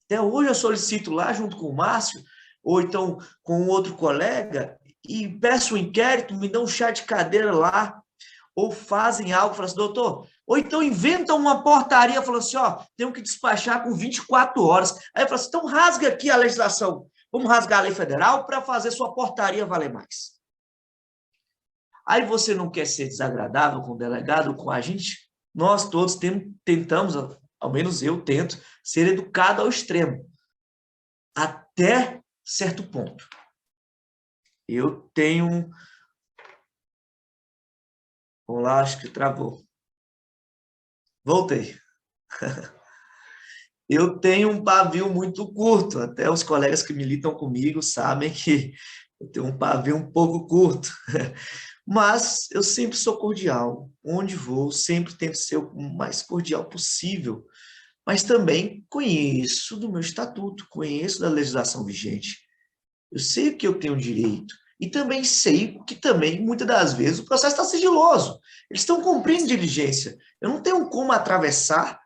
Até hoje eu solicito lá, junto com o Márcio, ou então com outro colega, e peço um inquérito, me dão um chá de cadeira lá, ou fazem algo, falam assim, doutor, ou então inventam uma portaria, falando assim, ó, tenho que despachar com 24 horas. Aí eu falo assim, então rasga aqui a legislação, vamos rasgar a lei federal para fazer sua portaria valer mais. Aí você não quer ser desagradável com o delegado, com a gente? Nós todos tentamos, ao menos eu tento, ser educado ao extremo, até certo ponto. Eu tenho... Vamos lá, acho que travou. Voltei. Eu tenho um pavio muito curto, até os colegas que militam comigo sabem que eu tenho um pavio um pouco curto. Mas eu sempre sou cordial, onde vou, sempre tento ser o mais cordial possível, mas também conheço do meu estatuto, conheço da legislação vigente. Eu sei que eu tenho direito e também sei que também, muitas das vezes, o processo está sigiloso. Eles estão cumprindo diligência. Eu não tenho como atravessar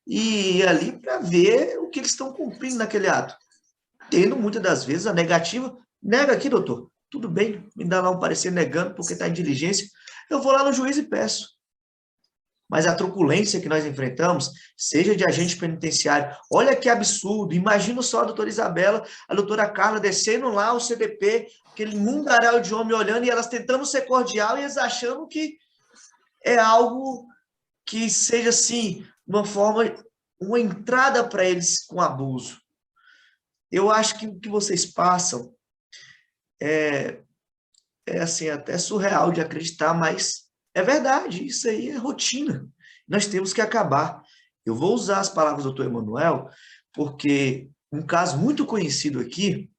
e ir ali para ver o que eles estão cumprindo naquele ato. Tendo, muitas das vezes, a negativa, nega aqui, doutor. Tudo bem, me dá lá um parecer negando porque está em diligência, eu vou lá no juiz e peço. Mas a truculência que nós enfrentamos, seja de agente penitenciário, olha que absurdo, imagina só a doutora Isabela, a doutora Carla descendo lá o CDP, aquele mundaréu de homem olhando e elas tentando ser cordial e eles achando que é algo que seja assim, uma forma, uma entrada para eles com abuso. Eu acho que o que vocês passam é assim, até surreal de acreditar, mas é verdade, isso aí é rotina. Nós temos que acabar. Eu vou usar as palavras do doutor Emanuel, porque um caso muito conhecido aqui,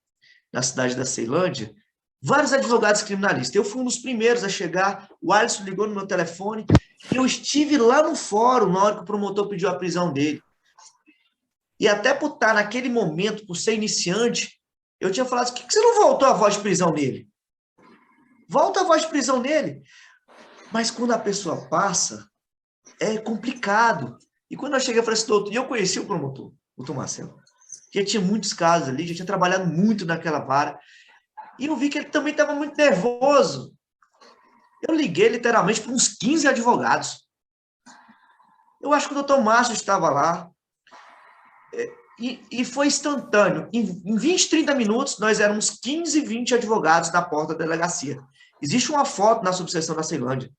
na cidade da Ceilândia, vários advogados criminalistas. Eu fui um dos primeiros a chegar, o Alisson ligou no meu telefone, eu estive lá no fórum na hora que o promotor pediu a prisão dele. E até por estar naquele momento, por ser iniciante, eu tinha falado, por que você não voltou a voz de prisão nele? Volta a voz de prisão nele. Mas quando a pessoa passa, é complicado. E quando eu cheguei, eu falei assim, doutor, e eu conheci o promotor, o doutor Marcelo. Já tinha muitos casos ali, já tinha trabalhado muito naquela vara. E eu vi que ele também estava muito nervoso. Eu liguei literalmente para uns 15 advogados. Eu acho que o doutor Márcio estava lá. E foi instantâneo. Em 20, 30 minutos, nós éramos 15, 20 advogados na porta da delegacia. Existe uma foto na subseção da Ceilândia.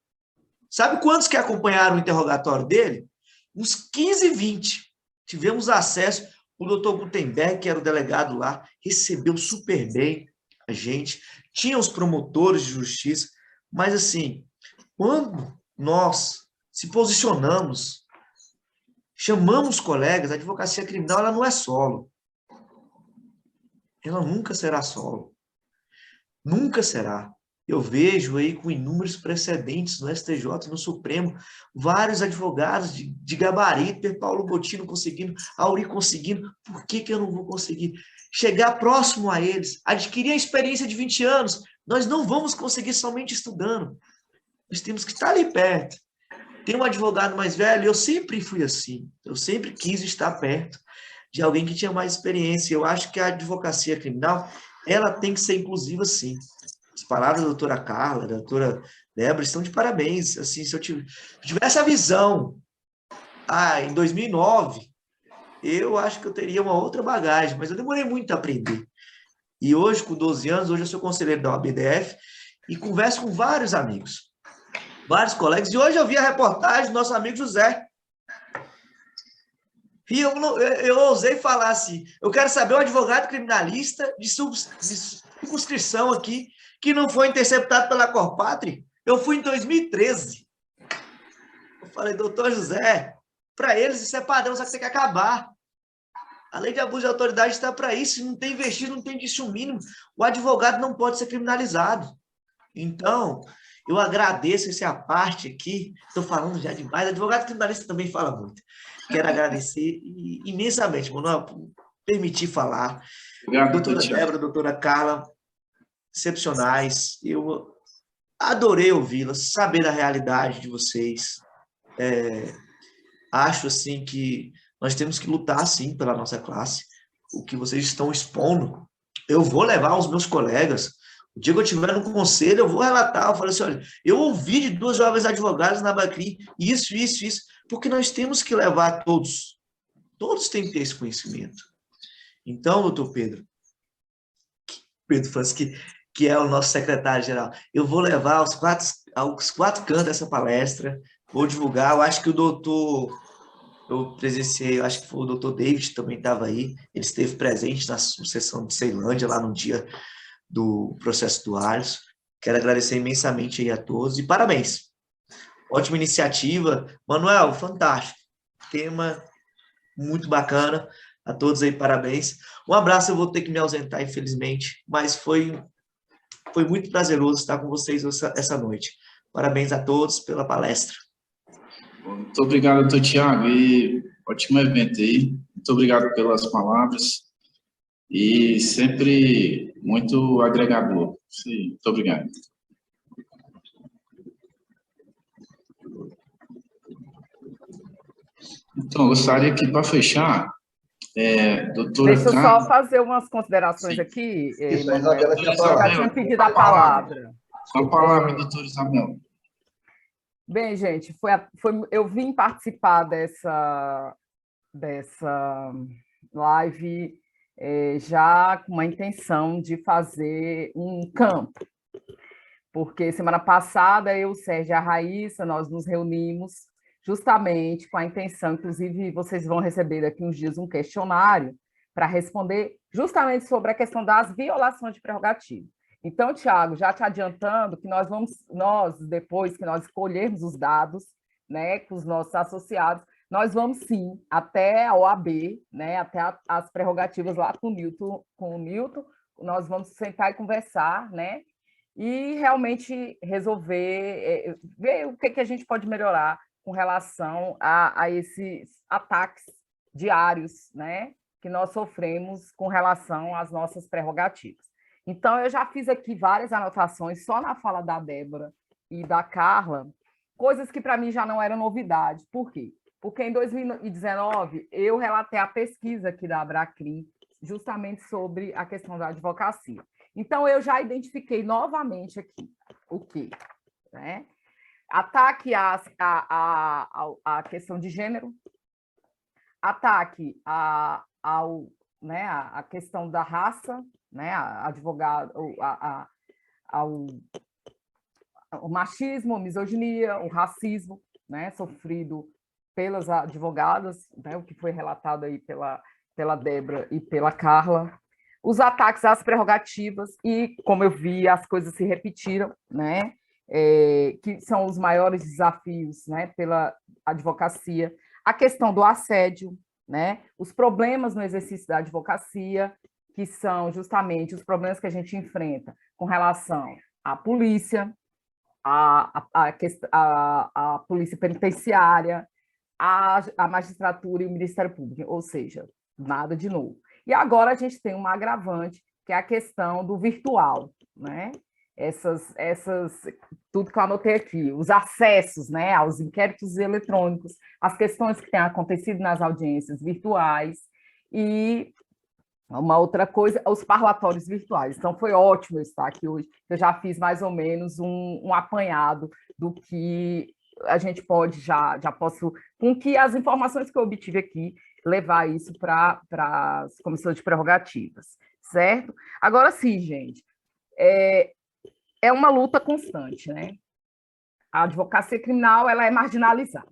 Sabe quantos que acompanharam o interrogatório dele? Uns 15, 20. Tivemos acesso. O doutor Gutenberg, que era o delegado lá, recebeu super bem a gente. Tinha os promotores de justiça. Mas, assim, quando nós se posicionamos, chamamos colegas, a advocacia criminal ela não é solo. Ela nunca será solo. Nunca será. Eu vejo aí com inúmeros precedentes no STJ, no Supremo, vários advogados de gabarito, Paulo Botino conseguindo, Auri conseguindo. Por que eu não vou conseguir? Chegar próximo a eles, adquirir a experiência de 20 anos, nós não vamos conseguir somente estudando. Nós temos que estar ali perto. Tem um advogado mais velho, eu sempre fui assim. Eu sempre quis estar perto de alguém que tinha mais experiência. Eu acho que a advocacia criminal, ela tem que ser inclusiva, sim. As palavras da doutora Carla, da doutora Débora, estão de parabéns. Assim, se eu tivesse a visão em 2009, eu acho que eu teria uma outra bagagem, mas eu demorei muito a aprender. E hoje, com 12 anos, hoje eu sou conselheiro da OABDF e converso com vários amigos, vários colegas. E hoje eu vi a reportagem do nosso amigo José. E eu ousei falar assim, eu quero saber um advogado criminalista de circunscrição aqui, que não foi interceptado pela Corpatri. Eu fui em 2013. Eu falei, doutor José, para eles isso é padrão, só que tem que acabar. A lei de abuso de autoridade está para isso, não tem investir, não tem disso mínimo. O advogado não pode ser criminalizado. Então, eu agradeço essa parte aqui, estou falando já demais, advogado criminalista também fala muito. Quero agradecer imensamente, Manuel, por permitir falar. Obrigado, doutora Débora, doutora Carla, excepcionais. Eu adorei ouvi-las, saber da realidade de vocês. Acho, assim, que nós temos que lutar, sim, pela nossa classe. O que vocês estão expondo, eu vou levar os meus colegas. O dia que eu estiver no conselho, eu vou relatar. Eu falei assim, olha, eu ouvi de 2 jovens advogadas na Abacrim, isso, porque nós temos que levar todos. Todos têm que ter esse conhecimento. Então, doutor Pedro França, que é o nosso secretário-geral, eu vou levar aos 4 cantos dessa palestra, vou divulgar. Eu acho que o doutor, eu presenciei, eu acho que foi o doutor David também estava aí, ele esteve presente na sessão de Ceilândia, lá no dia do processo do Ares. Quero agradecer imensamente aí a todos e parabéns. Ótima iniciativa. Manuel, fantástico. Tema muito bacana. A todos aí, parabéns. Um abraço, eu vou ter que me ausentar, infelizmente, mas foi muito prazeroso estar com vocês essa noite. Parabéns a todos pela palestra. Muito obrigado, doutor Tiago, e ótimo evento aí. Muito obrigado pelas palavras e sempre muito agregador. Sim, muito obrigado. Então, eu gostaria que, para fechar, doutora Deixa eu Carla... só fazer umas considerações Sim. aqui. Isso, a Isabela Eu já tinha pedido a palavra. Só a palavra, doutora Isabela. Bem, gente, eu vim participar dessa live já com uma intenção de fazer um campo, porque semana passada eu, o Sérgio e a Raíssa, nós nos reunimos justamente com a intenção, inclusive vocês vão receber daqui uns dias um questionário para responder justamente sobre a questão das violações de prerrogativa. Então, Tiago, já te adiantando que depois que nós escolhermos os dados, né, com os nossos associados, nós vamos sim até a OAB, né, até as prerrogativas lá com o Newton, nós vamos sentar e conversar, né, e realmente resolver, ver o que a gente pode melhorar com relação a esses ataques diários, né, que nós sofremos com relação às nossas prerrogativas. Então, eu já fiz aqui várias anotações só na fala da Débora e da Carla, coisas que para mim já não eram novidade. Por quê? Porque em 2019 eu relatei a pesquisa aqui da Abracrim, justamente sobre a questão da advocacia. Então, eu já identifiquei novamente aqui o quê? Né? Ataque à questão de gênero, ataque né, à questão da raça, né, o machismo, a misoginia, o racismo, né, sofrido pelas advogadas, né, o que foi relatado aí pela Débora e pela Carla, os ataques às prerrogativas e, como eu vi, as coisas se repetiram, né, que são os maiores desafios, né, pela advocacia, a questão do assédio, né, os problemas no exercício da advocacia, que são justamente os problemas que a gente enfrenta com relação à polícia, a polícia penitenciária, a magistratura e o Ministério Público, ou seja, nada de novo. E agora a gente tem uma agravante, que é a questão do virtual, né? Tudo que eu anotei aqui, os acessos, né, aos inquéritos eletrônicos, as questões que têm acontecido nas audiências virtuais e uma outra coisa, os parlatórios virtuais. Então, foi ótimo eu estar aqui hoje. Eu já fiz mais ou menos um apanhado do que a gente pode, já posso, com que as informações que eu obtive aqui, levar isso para as comissões de prerrogativas, certo? Agora sim, gente, é uma luta constante, né? A advocacia criminal, ela é marginalizada,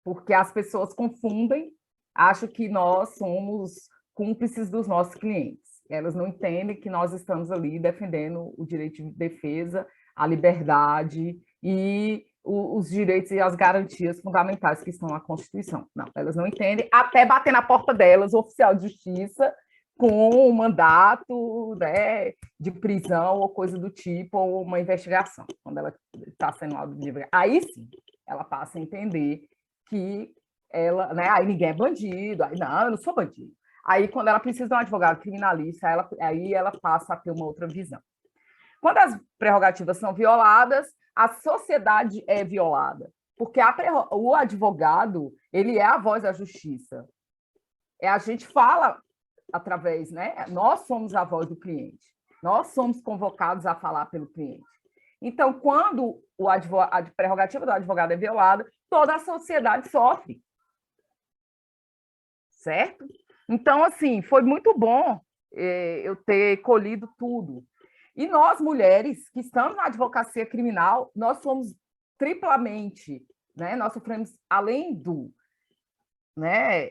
porque as pessoas confundem, acham que nós somos cúmplices dos nossos clientes. Elas não entendem que nós estamos ali defendendo o direito de defesa, a liberdade e os direitos e as garantias fundamentais que estão na Constituição. Não, elas não entendem, até bater na porta delas, o oficial de justiça, com um mandato, né, de prisão ou coisa do tipo, ou uma investigação, quando ela está sendo auditiva. Aí sim, ela passa a entender que ela, né, aí ninguém é bandido, aí não, eu não sou bandido. Aí, quando ela precisa de um advogado criminalista, aí ela passa a ter uma outra visão. Quando as prerrogativas são violadas, a sociedade é violada, porque o advogado, ele é a voz da justiça. A gente fala através, né? Nós somos a voz do cliente, nós somos convocados a falar pelo cliente. Então, quando a prerrogativa do advogado é violada, toda a sociedade sofre. Certo? Então, assim, foi muito bom eu ter colhido tudo. E nós, mulheres, que estamos na advocacia criminal, nós somos triplamente, né? Nós sofremos, além do, né,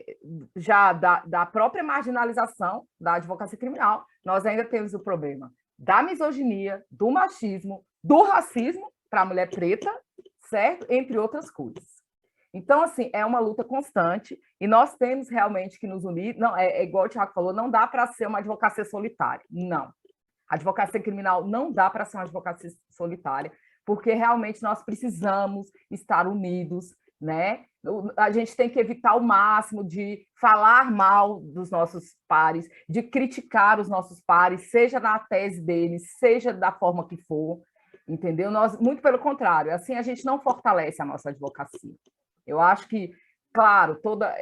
já da própria marginalização da advocacia criminal, nós ainda temos o problema da misoginia, do machismo, do racismo para a mulher preta, certo? Entre outras coisas. Então, assim, é uma luta constante e nós temos realmente que nos unir. Não, é igual o Tiago falou, não dá para ser uma advocacia solitária. Não. A advocacia criminal não dá para ser uma advocacia solitária, porque realmente nós precisamos estar unidos, né? A gente tem que evitar ao máximo de falar mal dos nossos pares, de criticar os nossos pares, seja na tese deles, seja da forma que for, entendeu? Nós, muito pelo contrário, assim a gente não fortalece a nossa advocacia. Eu acho que, claro, toda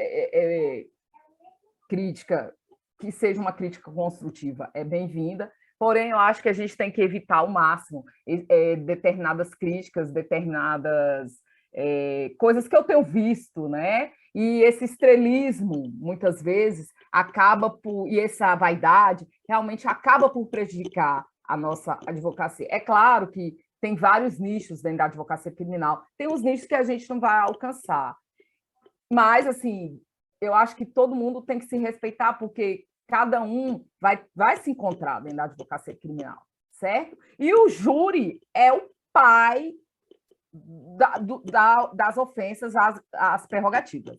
crítica, que seja uma crítica construtiva, é bem-vinda, porém, eu acho que a gente tem que evitar ao máximo determinadas críticas, determinadas coisas que eu tenho visto, né? E esse estrelismo, muitas vezes, e essa vaidade, realmente acaba por prejudicar a nossa advocacia. É claro que tem vários nichos dentro da advocacia criminal, tem os nichos que a gente não vai alcançar. Mas, assim, eu acho que todo mundo tem que se respeitar, porque cada um vai se encontrar dentro da advocacia criminal, certo? E o júri é o pai das ofensas às prerrogativas,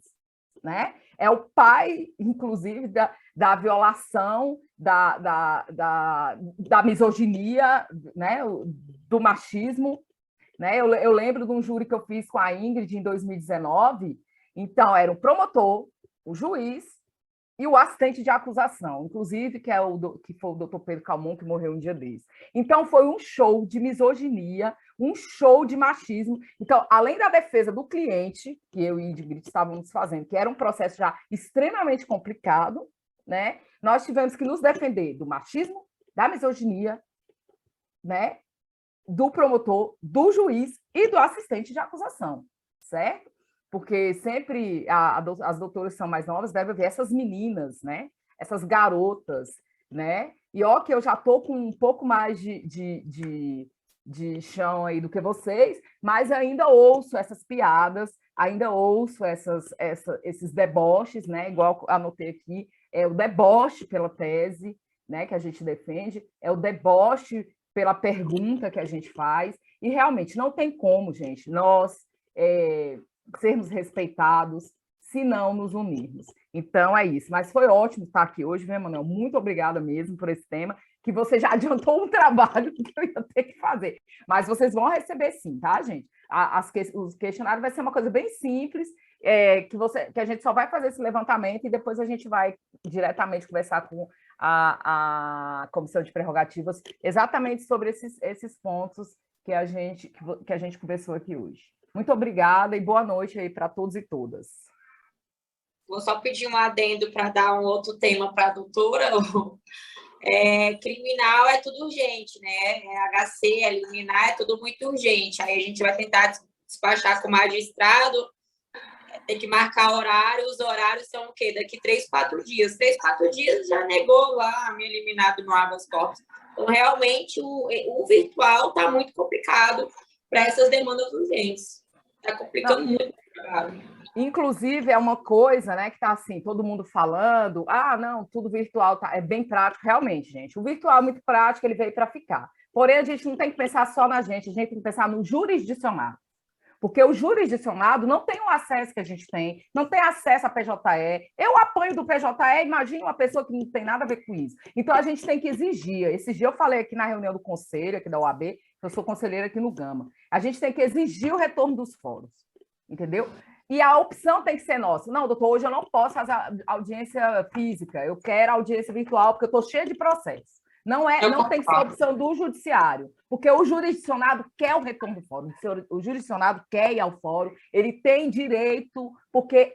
né? É o pai, inclusive, da violação, da misoginia, né? Do machismo, né? Eu lembro de um júri que eu fiz com a Ingrid em 2019. Então, era o promotor, o juiz e o assistente de acusação, inclusive, que foi o doutor Pedro Calmon, que morreu um dia desses. Então, foi um show de misoginia, um show de machismo. Então, além da defesa do cliente, que eu e Ingrid estávamos fazendo, que era um processo já extremamente complicado, né? Nós tivemos que nos defender do machismo, da misoginia, né? Do promotor, do juiz e do assistente de acusação, certo? Porque sempre as doutoras são mais novas, deve haver essas meninas, né? Essas garotas, né? E ó, que eu já estou com um pouco mais de chão aí do que vocês, mas ainda ouço essas piadas, ainda ouço esses deboches, né? Igual anotei aqui, é o deboche pela tese, né? Que a gente defende, é o deboche pela pergunta que a gente faz, e realmente não tem como, gente, nós sermos respeitados se não nos unirmos. Então, é isso. Mas foi ótimo estar aqui hoje, viu, Emanuel? Muito obrigada mesmo por esse tema, que você já adiantou um trabalho que eu ia ter que fazer. Mas vocês vão receber sim, tá, gente? Os questionários vai ser uma coisa bem simples, que a gente só vai fazer esse levantamento e depois a gente vai diretamente conversar com a Comissão de Prerrogativas exatamente sobre esses pontos que a gente conversou aqui hoje. Muito obrigada e boa noite aí para todos e todas. Vou só pedir um adendo para dar um outro tema para a doutora. Criminal é tudo urgente, né? HC, liminar, é tudo muito urgente. Aí a gente vai tentar despachar com o magistrado, tem que marcar horário. Os horários são o quê? Daqui 3, 4 dias. 3, 4 dias já negou lá a minha eliminada no habeas corpus. Então, realmente, o virtual está muito complicado para essas demandas urgentes. Está complicando muito o trabalho. Inclusive, é uma coisa, né, que está assim, todo mundo falando, não, tudo virtual é bem prático. Realmente, gente, o virtual é muito prático, ele veio para ficar. Porém, a gente não tem que pensar só na gente, a gente tem que pensar no jurisdicionado. Porque o jurisdicionado não tem o acesso que a gente tem, não tem acesso à PJE. Eu apanho do PJE, imagine uma pessoa que não tem nada a ver com isso. Então, a gente tem que exigir. Esses dias eu falei aqui na reunião do conselho, aqui da UAB, eu sou conselheira aqui no Gama. A gente tem que exigir o retorno dos fóruns, entendeu? E a opção tem que ser nossa. Não, doutor, hoje eu não posso fazer audiência física, eu quero audiência virtual, porque eu estou cheia de processos. Não tem que ser a opção do judiciário, porque o jurisdicionado quer o retorno do fórum, o jurisdicionado quer ir ao fórum, ele tem direito, porque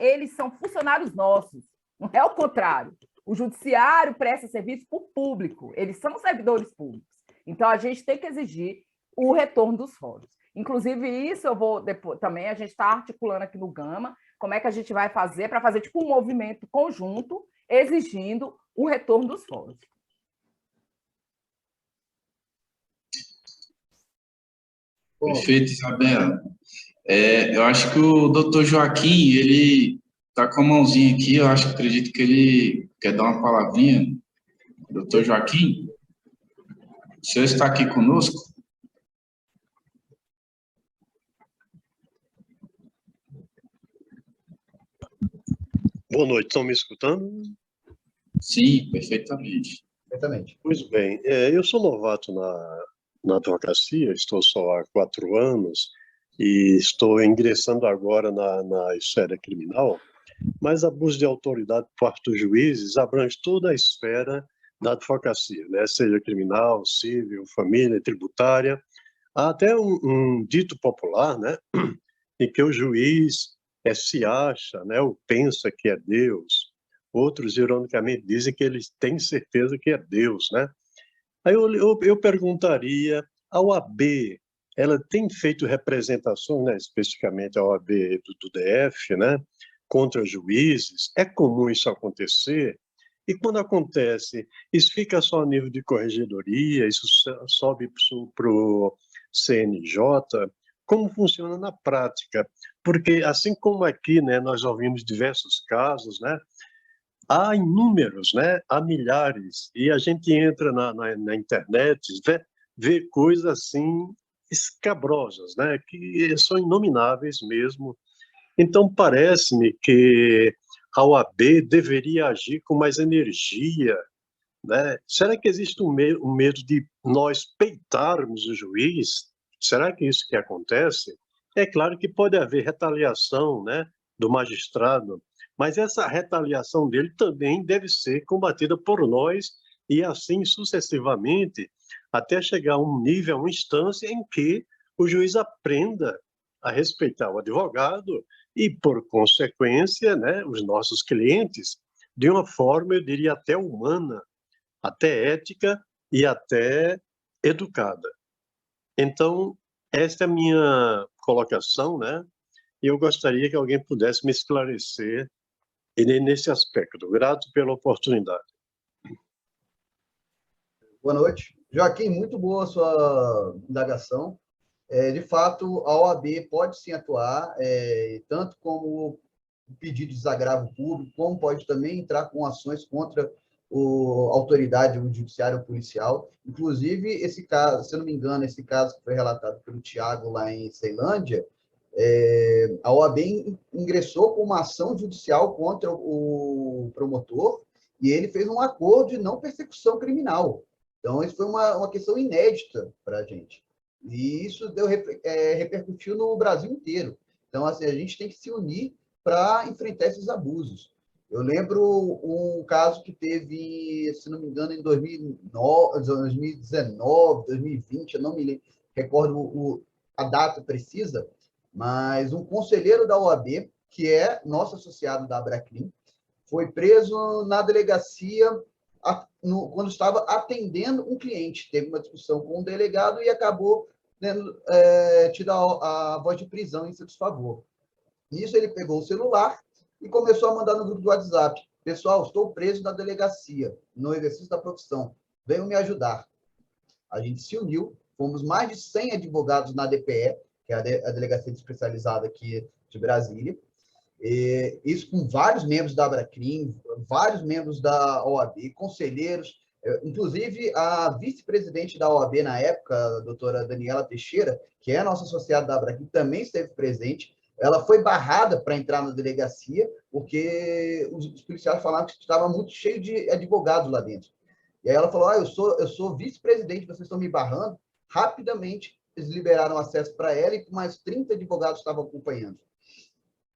eles são funcionários nossos, não é o contrário. O judiciário presta serviço para o público, eles são servidores públicos. Então, a gente tem que exigir o retorno dos fóruns. Inclusive, isso eu vou depois também, a gente está articulando aqui no Gama, como é que a gente vai fazer para fazer tipo um movimento conjunto exigindo o retorno dos fóruns. Perfeito, Isabela. Eu acho que o doutor Joaquim, ele está com a mãozinha aqui, acredito que ele quer dar uma palavrinha. Doutor Joaquim, o senhor está aqui conosco? Boa noite, estão me escutando? Sim, perfeitamente. Perfeitamente. Pois bem, eu sou novato na advocacia, estou só há 4 anos e estou ingressando agora na esfera criminal, mas abuso de autoridade por parte dos juízes abrange toda a esfera da advocacia, né? Seja criminal, civil, família, tributária. Há até um dito popular, né? Em que o juiz se acha, né, ou pensa que é Deus. Outros, ironicamente, dizem que eles têm certeza que é Deus, né? Aí eu perguntaria, a OAB, ela tem feito representações, né, especificamente a OAB do DF, né, contra juízes? É comum isso acontecer? E quando acontece, isso fica só a nível de corregedoria, isso sobe para o CNJ? Como funciona na prática? Porque, assim como aqui, né, nós ouvimos diversos casos, né, há inúmeros, né, há milhares, e a gente entra na internet, vê coisas assim escabrosas, né, que são inomináveis mesmo. Então, parece-me que a OAB deveria agir com mais energia, né? Será que existe um medo de nós peitarmos o juiz? Será que isso que acontece? É claro que pode haver retaliação, né, do magistrado, Mas essa retaliação dele também deve ser combatida por nós e assim sucessivamente, até chegar a um nível, a uma instância em que o juiz aprenda a respeitar o advogado e, por consequência, né, os nossos clientes, de uma forma, eu diria, até humana, até ética e até educada. Então, esta é a minha colocação, né? E eu gostaria que alguém pudesse me esclarecer nesse aspecto. Grato pela oportunidade. Boa noite. Joaquim, muito boa a sua indagação. De fato, a OAB pode sim atuar, tanto como pedido de desagravo público, como pode também entrar com ações contra a autoridade judiciária ou policial. Inclusive, esse caso, se eu não me engano, esse caso que foi relatado pelo Tiago lá em Ceilândia, a OAB ingressou com uma ação judicial contra o promotor e ele fez um acordo de não persecução criminal. Então, isso foi uma questão inédita para a gente. E isso repercutiu no Brasil inteiro. Então, assim, a gente tem que se unir para enfrentar esses abusos. Eu lembro um caso que teve, se não me engano, em 2019, 2020, eu não me recordo a data precisa, mas um conselheiro da OAB, que é nosso associado da Abracrim, foi preso na delegacia quando estava atendendo um cliente. Teve uma discussão com o delegado e acabou tido a voz de prisão em seu desfavor. Nisso, ele pegou o celular e começou a mandar no grupo do WhatsApp: pessoal, estou preso na delegacia, no exercício da profissão, venham me ajudar. A gente se uniu, fomos mais de 100 advogados na DPE, que é a delegacia especializada aqui de Brasília, isso com vários membros da Abracrim, vários membros da OAB, conselheiros, inclusive a vice-presidente da OAB na época, a doutora Daniela Teixeira, que é nossa associada da Abracrim, também esteve presente. Ela foi barrada para entrar na delegacia, porque os policiais falaram que estava muito cheio de advogados lá dentro. E aí ela falou: eu sou vice-presidente, vocês estão me barrando. Rapidamente, eles liberaram acesso para ela e mais 30 advogados estavam acompanhando.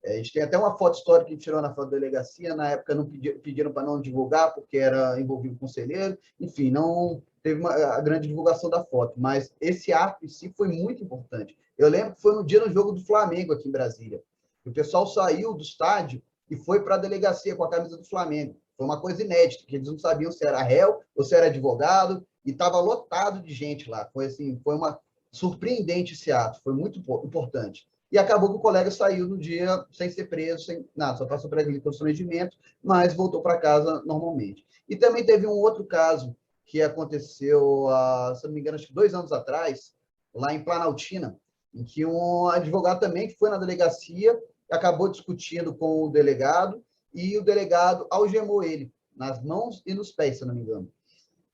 A gente tem até uma foto histórica que a gente tirou na foto da delegacia. Na época, não pediram para não divulgar, porque era envolvido o conselheiro. Enfim, não teve a grande divulgação da foto. Mas esse ato em si foi muito importante. Eu lembro que foi no dia do jogo do Flamengo, aqui em Brasília. O pessoal saiu do estádio e foi para a delegacia com a camisa do Flamengo. Foi uma coisa inédita, que eles não sabiam se era réu ou se era advogado, e estava lotado de gente lá. Foi uma surpreendente esse ato, foi muito importante. E acabou que o colega saiu no dia sem ser preso, sem nada, só passou por aquele constrangimento, mas voltou para casa normalmente. E também teve um outro caso que aconteceu, se não me engano, acho que 2 anos atrás, lá em Planaltina, em que um advogado também que foi na delegacia acabou discutindo com o delegado e o delegado algemou ele nas mãos e nos pés, se não me engano.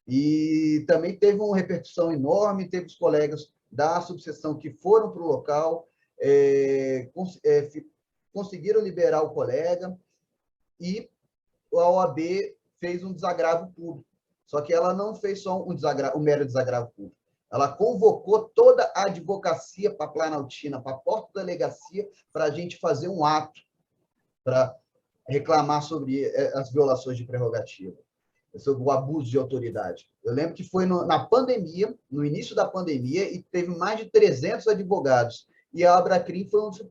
E também teve uma repercussão enorme, teve os colegas da subseção que foram para o local, conseguiram liberar o colega e a OAB fez um desagravo público. Só que ela não fez só um mero desagravo público. Ela convocou toda a advocacia para a Planaltina, para a porta da delegacia, para a gente fazer um ato para reclamar sobre as violações de prerrogativa, sobre o abuso de autoridade. Eu lembro que foi na pandemia, no início da pandemia, e teve mais de 300 advogados. E a Abracrim foi um dos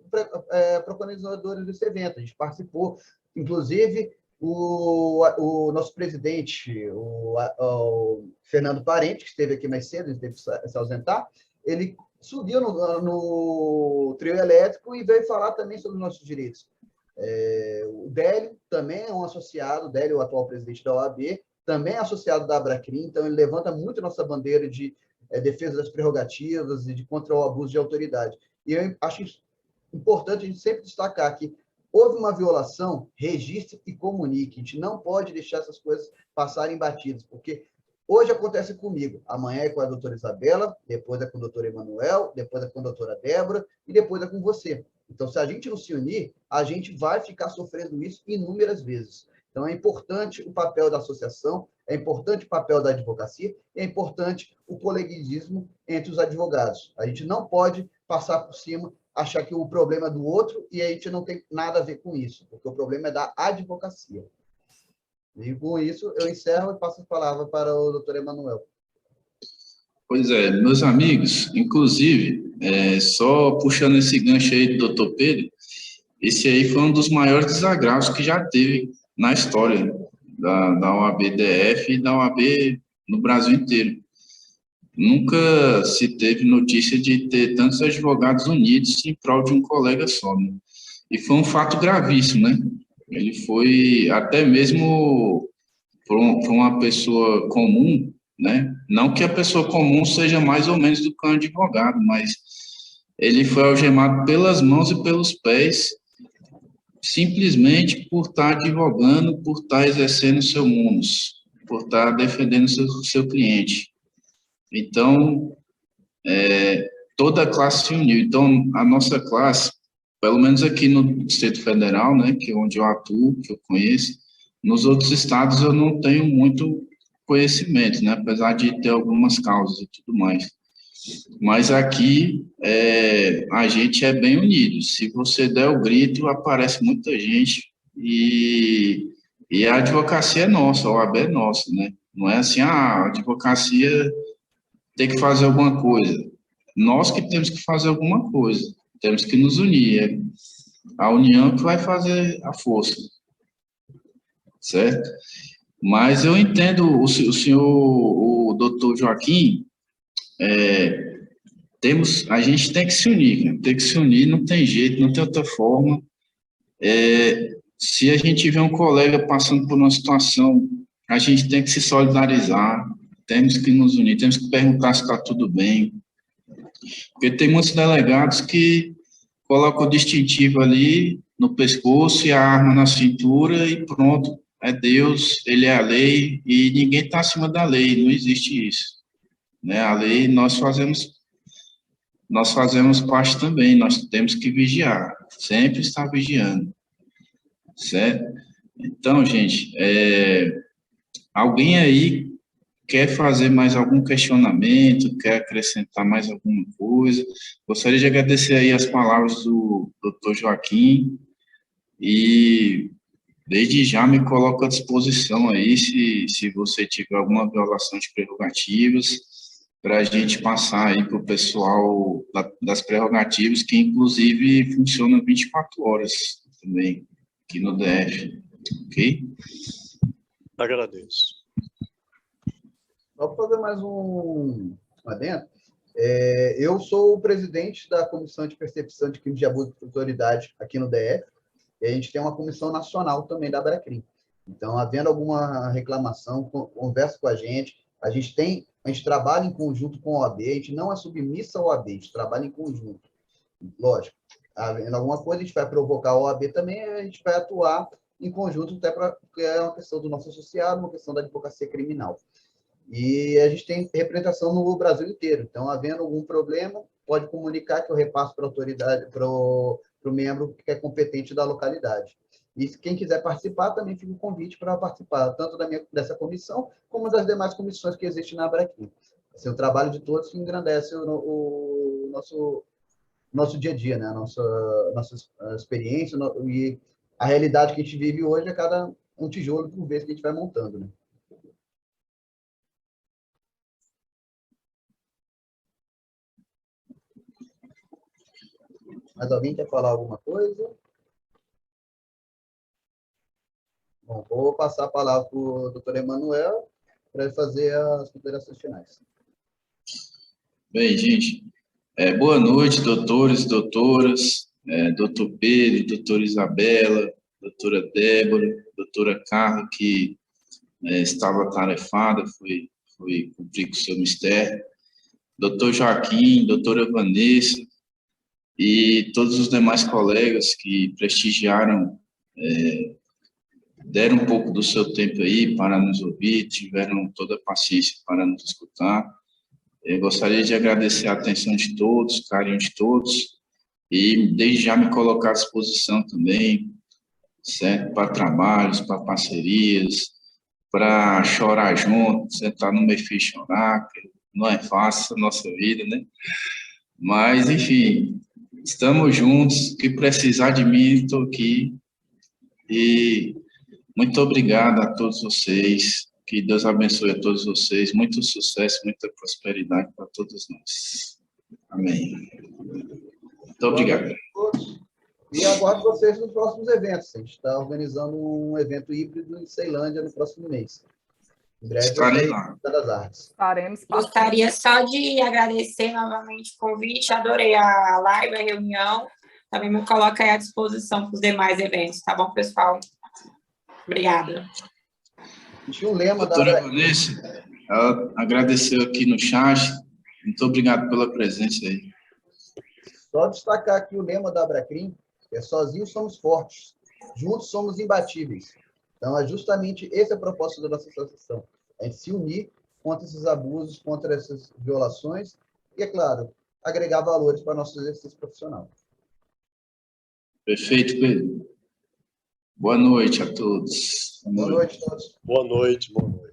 protagonizadores desse evento. A gente participou, inclusive, o nosso presidente, o Fernando Parente, que esteve aqui mais cedo, ele teve que se ausentar, ele subiu no trio elétrico e veio falar também sobre os nossos direitos. O Délio também é um associado, o Délio, o atual presidente da OAB, também é associado da Abracrim, então ele levanta muito a nossa bandeira de defesa das prerrogativas e de contra o abuso de autoridade. E eu acho importante a gente sempre destacar que houve uma violação, registre e comunique. A gente não pode deixar essas coisas passarem batidas, porque hoje acontece comigo, amanhã é com a doutora Isabela, depois é com o doutor Emanuel, depois é com a doutora Débora e depois é com você. Então, se a gente não se unir, a gente vai ficar sofrendo isso inúmeras vezes. Então, é importante o papel da associação, é importante o papel da advocacia, é importante o coleguismo entre os advogados. A gente não pode passar por cima achar que o problema é do outro e a gente não tem nada a ver com isso, porque o problema é da advocacia. E com isso, eu encerro e passo a palavra para o doutor Emanuel. Pois é, meus amigos, inclusive, só puxando esse gancho aí do doutor Pedro, esse aí foi um dos maiores desagravos que já teve na história da OAB-DF e da OAB no Brasil inteiro. Nunca se teve notícia de ter tantos advogados unidos em prol de um colega só, né? E foi um fato gravíssimo, né? Ele foi até mesmo para uma pessoa comum, né? Não que a pessoa comum seja mais ou menos do que um advogado, mas ele foi algemado pelas mãos e pelos pés, simplesmente por estar advogando, por estar exercendo seu munus, por estar defendendo seu cliente. Então, toda a classe se uniu. Então, a nossa classe, pelo menos aqui no Distrito Federal, né, que é onde eu atuo, que eu conheço, nos outros estados eu não tenho muito conhecimento, né, apesar de ter algumas causas e tudo mais. Mas aqui a gente é bem unido. Se você der o grito, aparece muita gente e a advocacia é nossa, a OAB é nossa, né? Não é assim, a advocacia tem que fazer alguma coisa. Nós que temos que fazer alguma coisa, temos que nos unir. É a união que vai fazer a força, certo? Mas eu entendo o senhor, o doutor Joaquim, a gente tem que se unir, né? Tem que se unir, não tem jeito, não tem outra forma. Se a gente vê um colega passando por uma situação, a gente tem que se solidarizar, temos que nos unir, temos que perguntar se está tudo bem, porque tem muitos delegados que colocam o distintivo ali no pescoço e a arma na cintura e pronto, é Deus, ele é a lei e ninguém está acima da lei, não existe isso, né? A lei nós fazemos parte também, nós temos que vigiar, sempre estar vigiando, certo? Então, gente, alguém aí quer fazer mais algum questionamento, quer acrescentar mais alguma coisa? Gostaria de agradecer aí as palavras do Dr. Joaquim e desde já me coloco à disposição aí se você tiver alguma violação de prerrogativas, para a gente passar aí para o pessoal das prerrogativas, que inclusive funciona 24 horas também, aqui no DF, ok? Agradeço. Só para fazer mais um adendo, eu sou o presidente da Comissão de Percepção de Crimes de Abuso de Autoridade aqui no DF, e a gente tem uma comissão nacional também da Abracrim. Então, havendo alguma reclamação, conversa com a gente trabalha em conjunto com a OAB, a gente não é submissa à OAB, a gente trabalha em conjunto. Lógico, havendo alguma coisa, a gente vai provocar a OAB também, a gente vai atuar em conjunto, até porque é uma questão do nosso associado, uma questão da advocacia criminal. E a gente tem representação no Brasil inteiro. Então, havendo algum problema, pode comunicar que eu repasso para a autoridade, para o membro que é competente da localidade. E quem quiser participar, também fica o convite para participar, tanto dessa comissão, como das demais comissões que existem na Abracrim. Assim, o trabalho de todos que engrandece o nosso dia a dia, né? A nossa experiência e a realidade que a gente vive hoje é cada um tijolo por vez que a gente vai montando, né? Mas alguém quer falar alguma coisa? Bom, vou passar a palavra para o doutor Emanuel para ele fazer as considerações finais. Bem, gente, boa noite, doutores, doutoras, doutor Pedro, doutora Isabela, doutora Débora, doutora Carla, que estava atarefada, foi cumprir com o seu mistério, doutor Joaquim, doutora Vanessa, e todos os demais colegas que prestigiaram, deram um pouco do seu tempo aí para nos ouvir, tiveram toda a paciência para nos escutar. Eu gostaria de agradecer a atenção de todos, o carinho de todos, e desde já me colocar à disposição também, certo? Para trabalhos, para parcerias, para chorar junto, sentar no meio e chorar, que não é fácil a nossa vida, né? Mas, enfim, Estamos juntos, que precisar de mim, estou aqui. E muito obrigado a todos vocês, que Deus abençoe a todos vocês, muito sucesso, muita prosperidade para todos nós. Amém. Muito obrigado. E aguardo vocês nos próximos eventos. A gente está organizando um evento híbrido em Ceilândia no próximo mês. Em breve, estarei lá. Das artes. Estaremos. Gostaria só de agradecer novamente o convite, adorei a live, a reunião. Também me coloca aí à disposição para os demais eventos, tá bom, pessoal? Obrigada. Tinha um lema doutora da Vanessa, ela agradeceu aqui no chat. Muito obrigado pela presença aí. Só destacar aqui o lema da Abracrim, que é sozinhos somos fortes, juntos somos imbatíveis. Então, é justamente essa a proposta da nossa associação, é se unir contra esses abusos, contra essas violações e, é claro, agregar valores para o nosso exercício profissional. Perfeito, Pedro. Boa noite a todos. Boa noite a todos. Boa noite, boa noite.